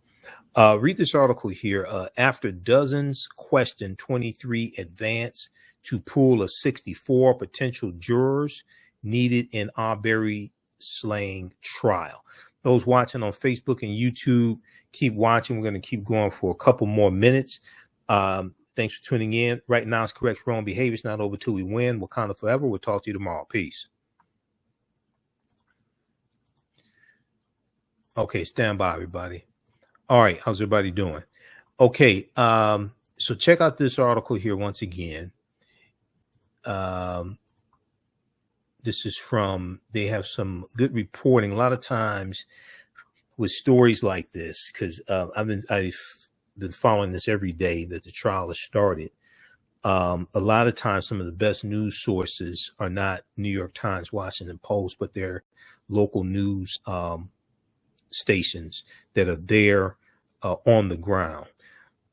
Read this article here. After dozens question 23 advance to pool of 64 potential jurors needed in Arbery slaying trial. Those watching on Facebook and YouTube, keep watching. We're going to keep going for a couple more minutes. Thanks for tuning in. Right now, it's correct wrong behavior. It's not over till we win. Wakanda forever. We'll talk to you tomorrow. Peace. Okay, stand by, everybody. All right, how's everybody doing? Okay, so check out this article here once again. This is from, they have some good reporting. A lot of times with stories like this, because I've been following this every day that the trial has started. A lot of times some of the best news sources are not New York Times, Washington Post, but they're local news stations that are there on the ground.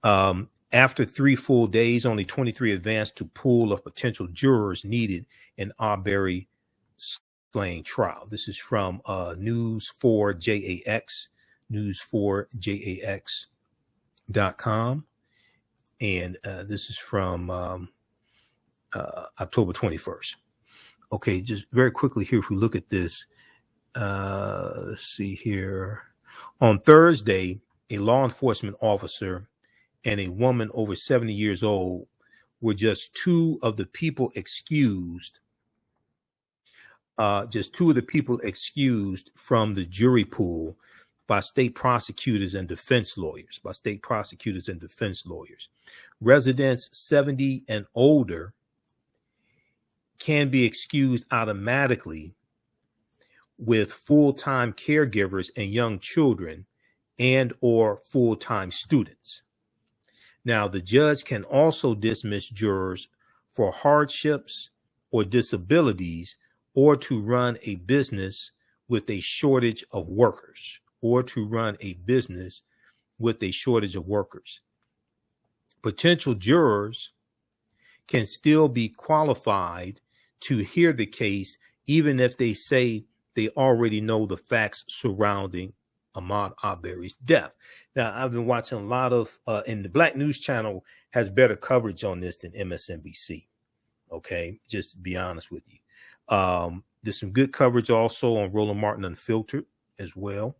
After 3 full days, only 23 advanced to pool of potential jurors needed in Arbery slaying trial. This is from News4JAX, News4JAX.com. And this is from October 21st. Okay, just very quickly here, if we look at this, let's see here. On Thursday, a law enforcement officer and a woman over 70 years old were just two of the people excused from the jury pool by state prosecutors and defense lawyers. Residents 70 and older can be excused automatically with full-time caregivers and young children and or full-time students. Now, the judge can also dismiss jurors for hardships or disabilities or to run a business with a shortage of workers. Potential jurors can still be qualified to hear the case even if they say they already know the facts surrounding Ahmaud Arbery's death. Now, I've been watching a lot of, and the Black News Channel has better coverage on this than MSNBC. Okay, just to be honest with you. There's some good coverage also on Roland Martin Unfiltered as well.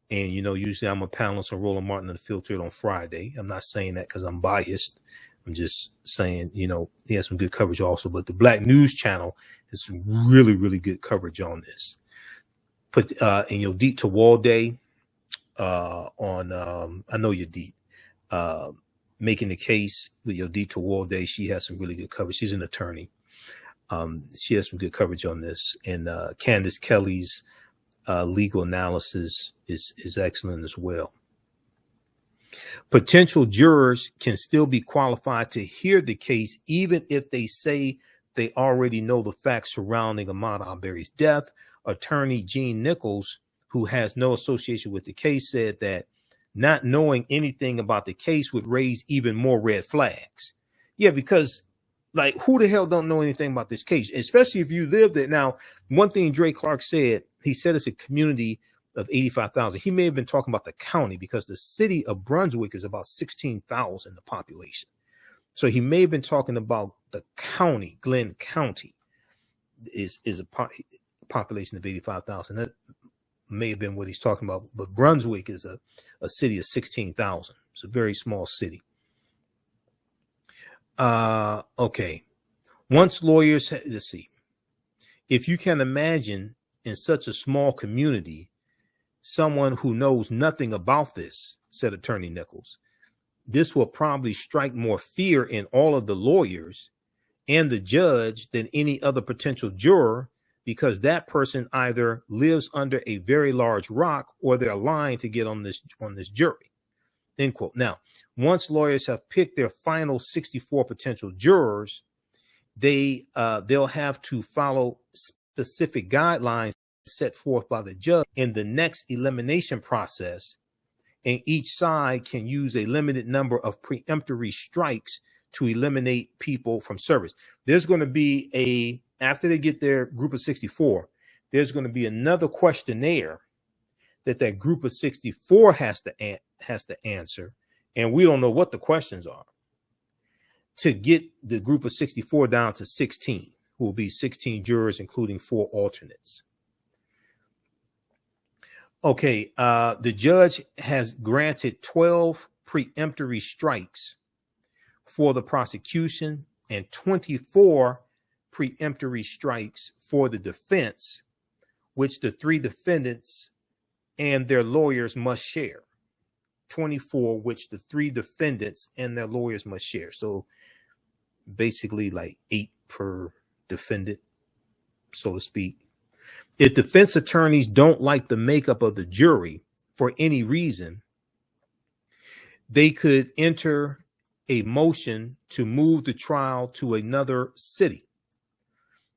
And, you know, usually I'm a panelist on Roland Martin Unfiltered on Friday. I'm not saying that because I'm biased. I'm just saying, you know, he has some good coverage also. But the Black News Channel has some really, really good coverage on this. Put in your Deep Tawalde on, I know you're deep, making the case with your Deep Tawalde. She has some really good coverage. She's an attorney. She has some good coverage on this. And Candace Kelly's legal analysis is excellent as well. Potential jurors can still be qualified to hear the case, even if they say they already know the facts surrounding Ahmaud Arbery's death. Attorney Gene Nichols, who has no association with the case, said that not knowing anything about the case would raise even more red flags. Yeah, because like, who the hell don't know anything about this case, especially if you live there. Now, one thing Dre Clark said, he said it's a community of 85,000. He may have been talking about the county because the city of Brunswick is about 16,000 the population. So he may have been talking about the county. Glenn County is a population of 85,000. That may have been what he's talking about. But Brunswick is a city of 16,000. It's a very small city. Okay. Once lawyers, let's see. If you can imagine in such a small community, someone who knows nothing about this, said Attorney Nichols, this will probably strike more fear in all of the lawyers and the judge than any other potential juror, because that person either lives under a very large rock or they're lying to get on this jury. End quote. Now, once lawyers have picked their final 64 potential jurors, they'll have to follow specific guidelines set forth by the judge in the next elimination process, and each side can use a limited number of preemptory strikes to eliminate people from service. There's going to be after they get their group of 64, there's going to be another questionnaire that group of 64 has to answer, and we don't know what the questions are, to get the group of 64 down to 16, who will be 16 jurors, including 4 alternates. Okay, the judge has granted 12 preemptory strikes for the prosecution and 24 preemptory strikes for the defense, which the 3 defendants and their lawyers must share. 24, which the 3 defendants and their lawyers must share. So basically like 8 per defendant, so to speak. If defense attorneys don't like the makeup of the jury for any reason, they could enter a motion to move the trial to another city.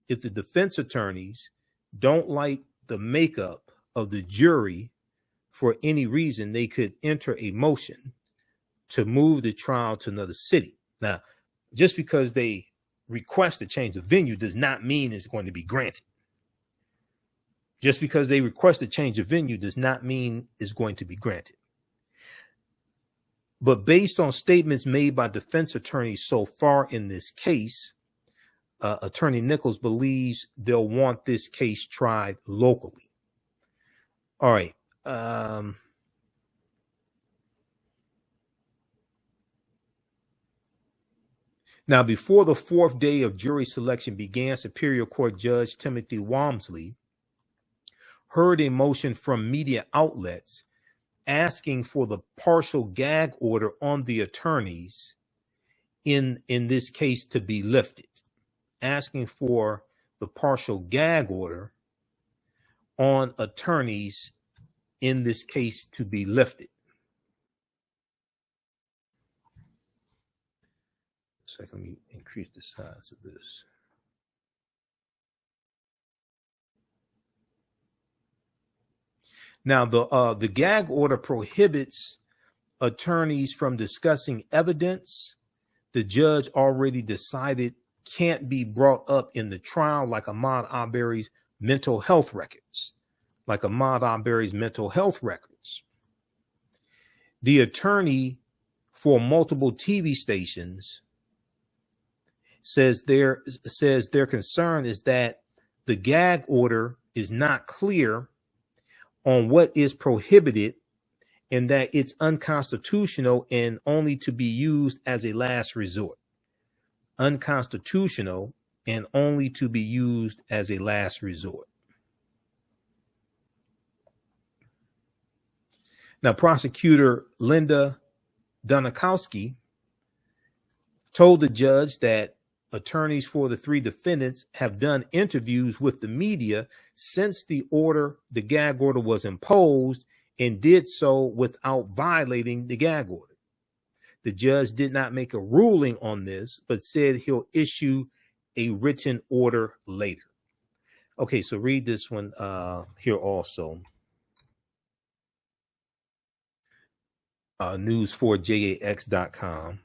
If the defense attorneys don't like the makeup of the jury for any reason, they could enter a motion to move the trial to another city. Now, just because they request a change of venue does not mean it's going to be granted. Just because they request a change of venue does not mean it's going to be granted. But based on statements made by defense attorneys so far in this case, Attorney Nichols believes they'll want this case tried locally. All right. Now, before the 4th day of jury selection began, Superior Court Judge Timothy Walmsley heard a motion from media outlets asking for the partial gag order on the attorneys in this case to be lifted. Asking for the partial gag order on attorneys in this case to be lifted. So let me increase the size of this. Now, the gag order prohibits attorneys from discussing evidence the judge already decided can't be brought up in the trial, like Ahmaud Arbery's mental health records. The attorney for multiple TV stations says their concern is that the gag order is not clear on what is prohibited and that it's unconstitutional and only to be used as a last resort. Unconstitutional and only to be used as a last resort. Now, prosecutor Linda Donikowski told the judge that attorneys for the 3 defendants have done interviews with the media since the gag order was imposed, and did so without violating the gag order. The judge did not make a ruling on this, but said he'll issue a written order later. Okay, so read this one here also. News4jax.com.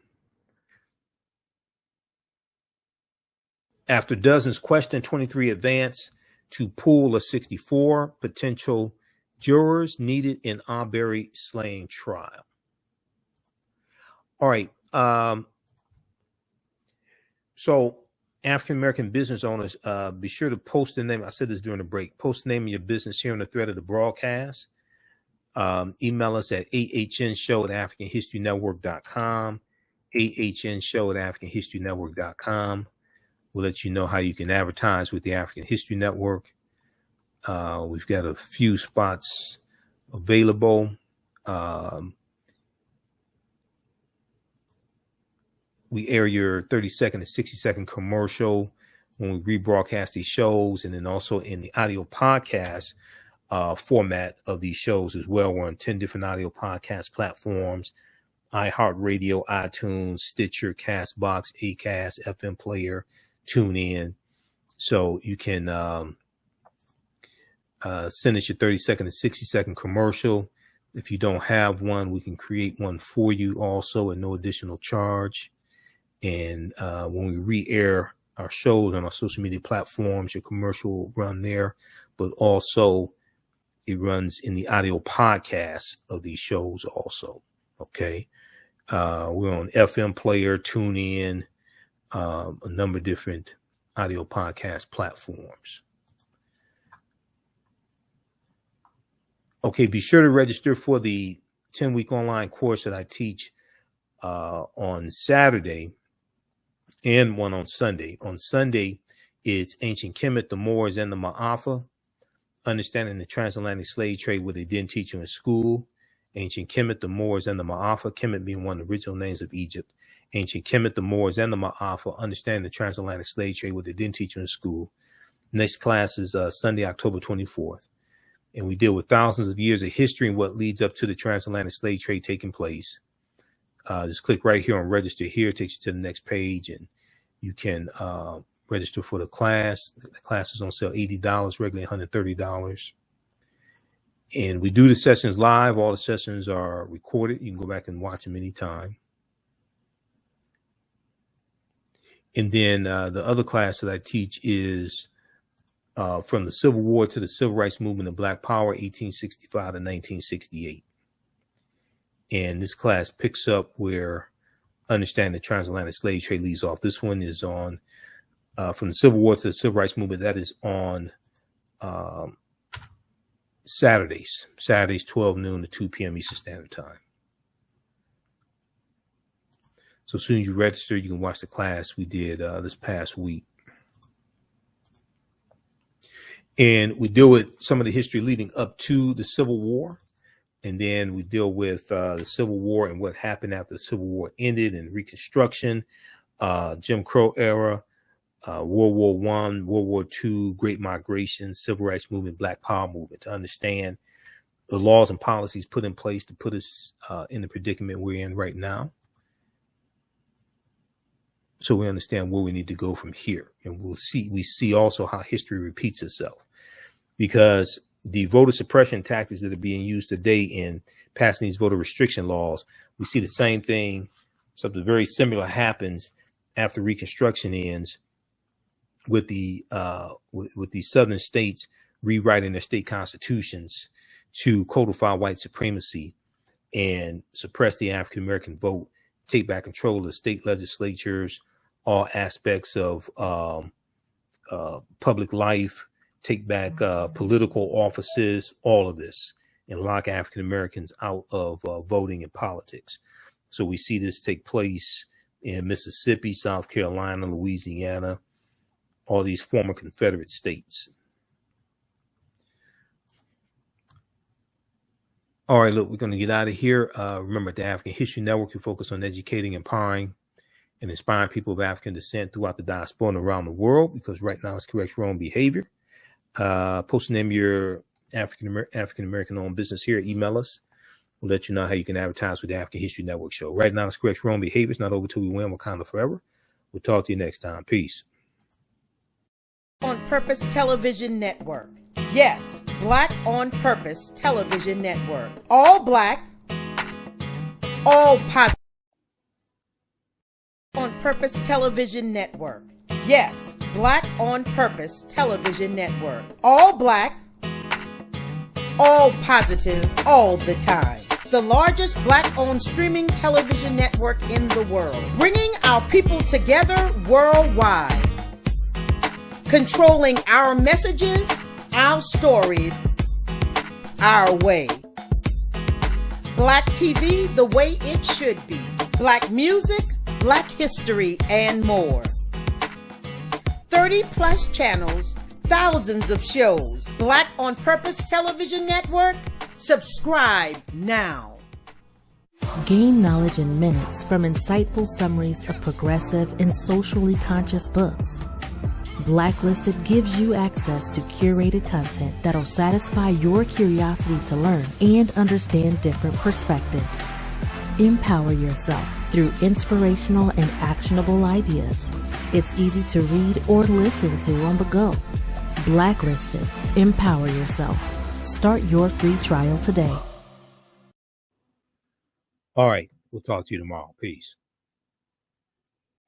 After dozens question 23 advance to pool of 64 potential jurors needed in Arbery slaying trial. All right. So African-American business owners, be sure to post the name. I said this during the break. Post the name of your business here on the thread of the broadcast. Email us at AHNshow@AfricanHistoryNetwork.com. AHNshow@AfricanHistoryNetwork.com. We'll let you know how you can advertise with the African History Network. We've got a few spots available. We air your 30-second to 60-second commercial when we rebroadcast these shows, and then also in the audio podcast format of these shows as well. We're on 10 different audio podcast platforms: iHeartRadio, iTunes, Stitcher, Castbox, Acast, FM Player, TuneIn. So you can send us your 30-second to 60-second commercial. If you don't have one, we can create one for you also at no additional charge. And when we re-air our shows on our social media platforms. Your commercial will run there, but also it runs in the audio podcast of these shows also. Okay. We're on FM Player, TuneIn, a number of different audio podcast platforms. Okay, be sure to register for the 10-week online course that I teach on Saturday and one on Sunday. On Sunday, it's Ancient Kemet, the Moors, and the Maafa, understanding the transatlantic slave trade, what they didn't teach you in school. Ancient Kemet, the Moors, and the Maafa, Kemet being one of the original names of Egypt. Ancient Kemet, the Moors, and the Maafa, understanding the transatlantic slave trade, what they didn't teach you in school. Next class is Sunday, October 24th. And we deal with thousands of years of history and what leads up to the transatlantic slave trade taking place. Just click right here on register here. It takes you to the next page, and you can register for the class. The class is on sale $80, regularly $130. And we do the sessions live. All the sessions are recorded. You can go back and watch them anytime. And then the other class that I teach is from the Civil War to the Civil Rights Movement of Black Power, 1865 to 1968. And this class picks up where Understanding the Transatlantic Slave Trade leaves off. This one is on from the Civil War to the Civil Rights Movement. That is on Saturdays, 12 noon to 2 p.m. Eastern Standard Time. So as soon as you register, you can watch the class we did this past week. And we deal with some of the history leading up to the Civil War. And then we deal with the Civil War and what happened after the Civil War ended, and Reconstruction, Jim Crow era, World War I, World War II, Great Migration, Civil Rights Movement, Black Power movement, to understand the laws and policies put in place to put us in the predicament we're in right now. So we understand where we need to go from here. And we see also how history repeats itself, because the voter suppression tactics that are being used today in passing these voter restriction laws, we see the same thing. Something very similar happens after Reconstruction ends with the southern states rewriting their state constitutions to codify white supremacy and suppress the African American vote, take back control of the state legislatures, all aspects of public life, take back political offices, all of this, and lock African Americans out of voting and politics. So we see this take place in Mississippi, South Carolina, Louisiana, all these former Confederate states. All right, look, we're going to get out of here. Remember, at the African History Network, we focus on educating, empowering, and inspiring people of African descent throughout the diaspora and around the world, because right now it's correct wrong behavior. Post name your African American owned business here. Email us. We'll let you know how you can advertise with the African History Network show. Right now it's correct wrong behavior. It's not over till we win. Wakanda forever. We'll talk to you next time. Peace. On Purpose Television Network. Yes, Black on Purpose Television Network. All black, all positive. On Purpose Television Network. Yes, Black on Purpose Television Network. All black, all positive, all the time. The largest black-owned streaming television network in the world. Bringing our people together worldwide. Controlling our messages, our story, our way. Black TV the way it should be. Black music, Black history, and more. 30 plus channels, thousands of shows. Black on Purpose Television Network. Subscribe now. Gain knowledge in minutes from insightful summaries of progressive and socially conscious books. Blacklisted gives you access to curated content that'll satisfy your curiosity to learn and understand different perspectives. Empower yourself through inspirational and actionable ideas. It's easy to read or listen to on the go. Blacklisted. Empower yourself. Start your free trial today. All right. We'll talk to you tomorrow. Peace.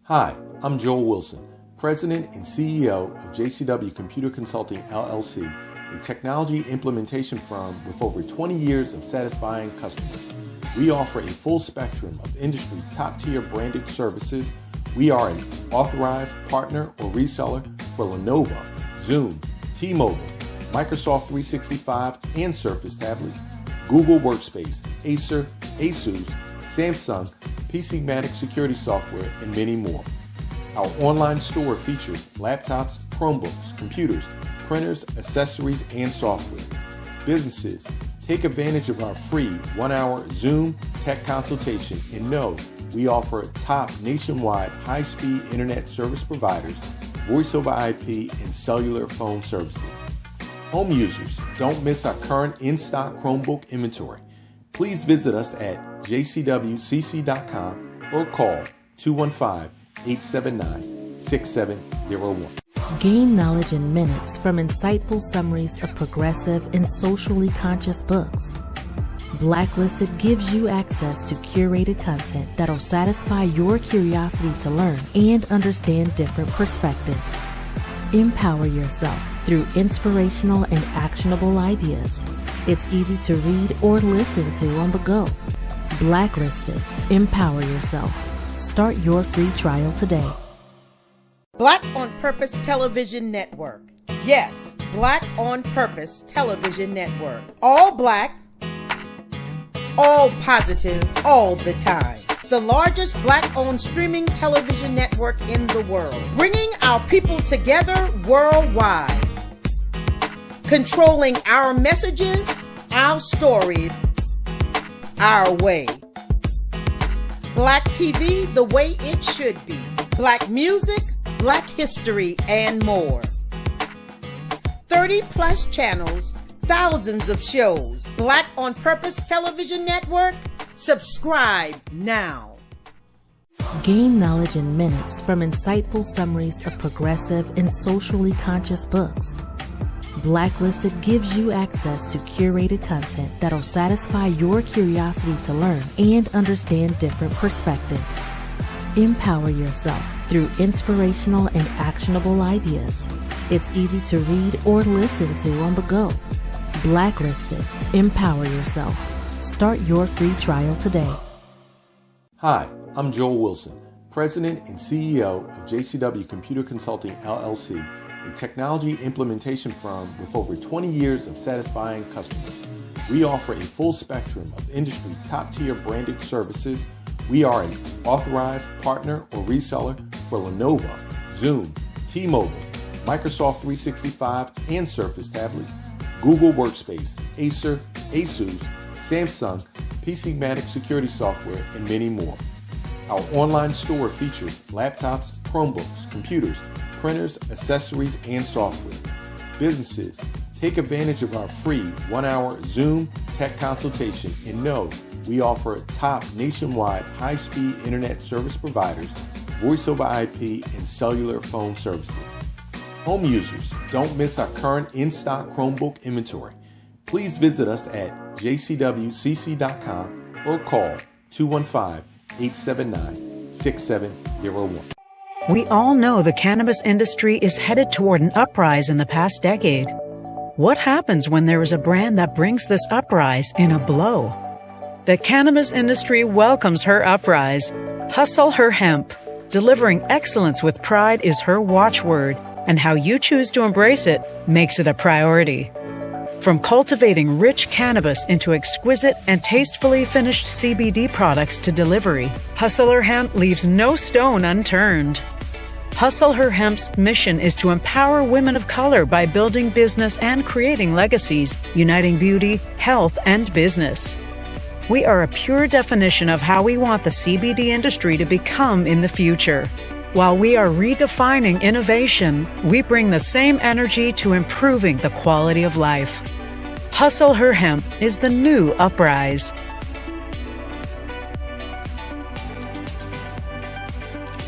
Hi, I'm Joel Wilson, President and CEO of JCW Computer Consulting, LLC, a technology implementation firm with over 20 years of satisfying customers. We offer a full spectrum of industry top-tier branded services. We are an authorized partner or reseller for Lenovo, Zoom, T-Mobile, Microsoft 365 and Surface tablets, Google Workspace, Acer, Asus, Samsung, PCmatic security software, and many more. Our online store features laptops, Chromebooks, computers, printers, accessories, and software. Businesses, take advantage of our free 1-hour Zoom tech consultation and know we offer top nationwide high-speed internet service providers, voice over IP, and cellular phone services. Home users, don't miss our current in-stock Chromebook inventory. Please visit us at jcwcc.com or call 215-879-6701. Gain knowledge in minutes from insightful summaries of progressive and socially conscious books. Blacklisted gives you access to curated content that'll satisfy your curiosity to learn and understand different perspectives. Empower yourself through inspirational and actionable ideas. It's easy to read or listen to on the go. Blacklisted. Empower yourself. Start your free trial today. Black on Purpose Television Network. Yes, Black on Purpose Television Network. All black, all positive, all the time. The largest black-owned streaming television network in the world. Bringing our people together worldwide. Controlling our messages, our story, our way. Black TV the way it should be. Black music, Black history, and more. 30+ channels, thousands of shows. Black on Purpose Television Network. Subscribe now. Gain knowledge in minutes from insightful summaries of progressive and socially conscious books. Blacklisted gives you access to curated content that'll satisfy your curiosity to learn and understand different perspectives. Empower yourself through inspirational and actionable ideas. It's easy to read or listen to on the go. Blacklisted. Empower yourself. Start your free trial today. Hi, I'm Joel Wilson, President and CEO of JCW Computer Consulting, LLC, a technology implementation firm with over 20 years of satisfying customers. We offer a full spectrum of industry top-tier branded services. We are an authorized partner or reseller for Lenovo, Zoom, T-Mobile, Microsoft 365 and Surface tablets, Google Workspace, Acer, Asus, Samsung, PCmatic security software, and many more. Our online store features laptops, Chromebooks, computers, printers, accessories, and software. Businesses, take advantage of our free 1-hour Zoom tech consultation and know we offer top nationwide high-speed internet service providers, voice over IP, and cellular phone services. Home users, don't miss our current in-stock Chromebook inventory. Please visit us at jcwcc.com or call 215-879-6701. We all know the cannabis industry is headed toward an uprise in the past decade. What happens when there is a brand that brings this uprise in a blow? The cannabis industry welcomes her uprise. Hustle her hemp. Delivering excellence with pride is her watchword, and how you choose to embrace it makes it a priority. From cultivating rich cannabis into exquisite and tastefully finished CBD products to delivery, Hustle Her Hemp leaves no stone unturned. Hustle Her Hemp's mission is to empower women of color by building business and creating legacies, uniting beauty, health, and business. We are a pure definition of how we want the CBD industry to become in the future. While we are redefining innovation, we bring the same energy to improving the quality of life. Hustle Her Hemp is the new uprise.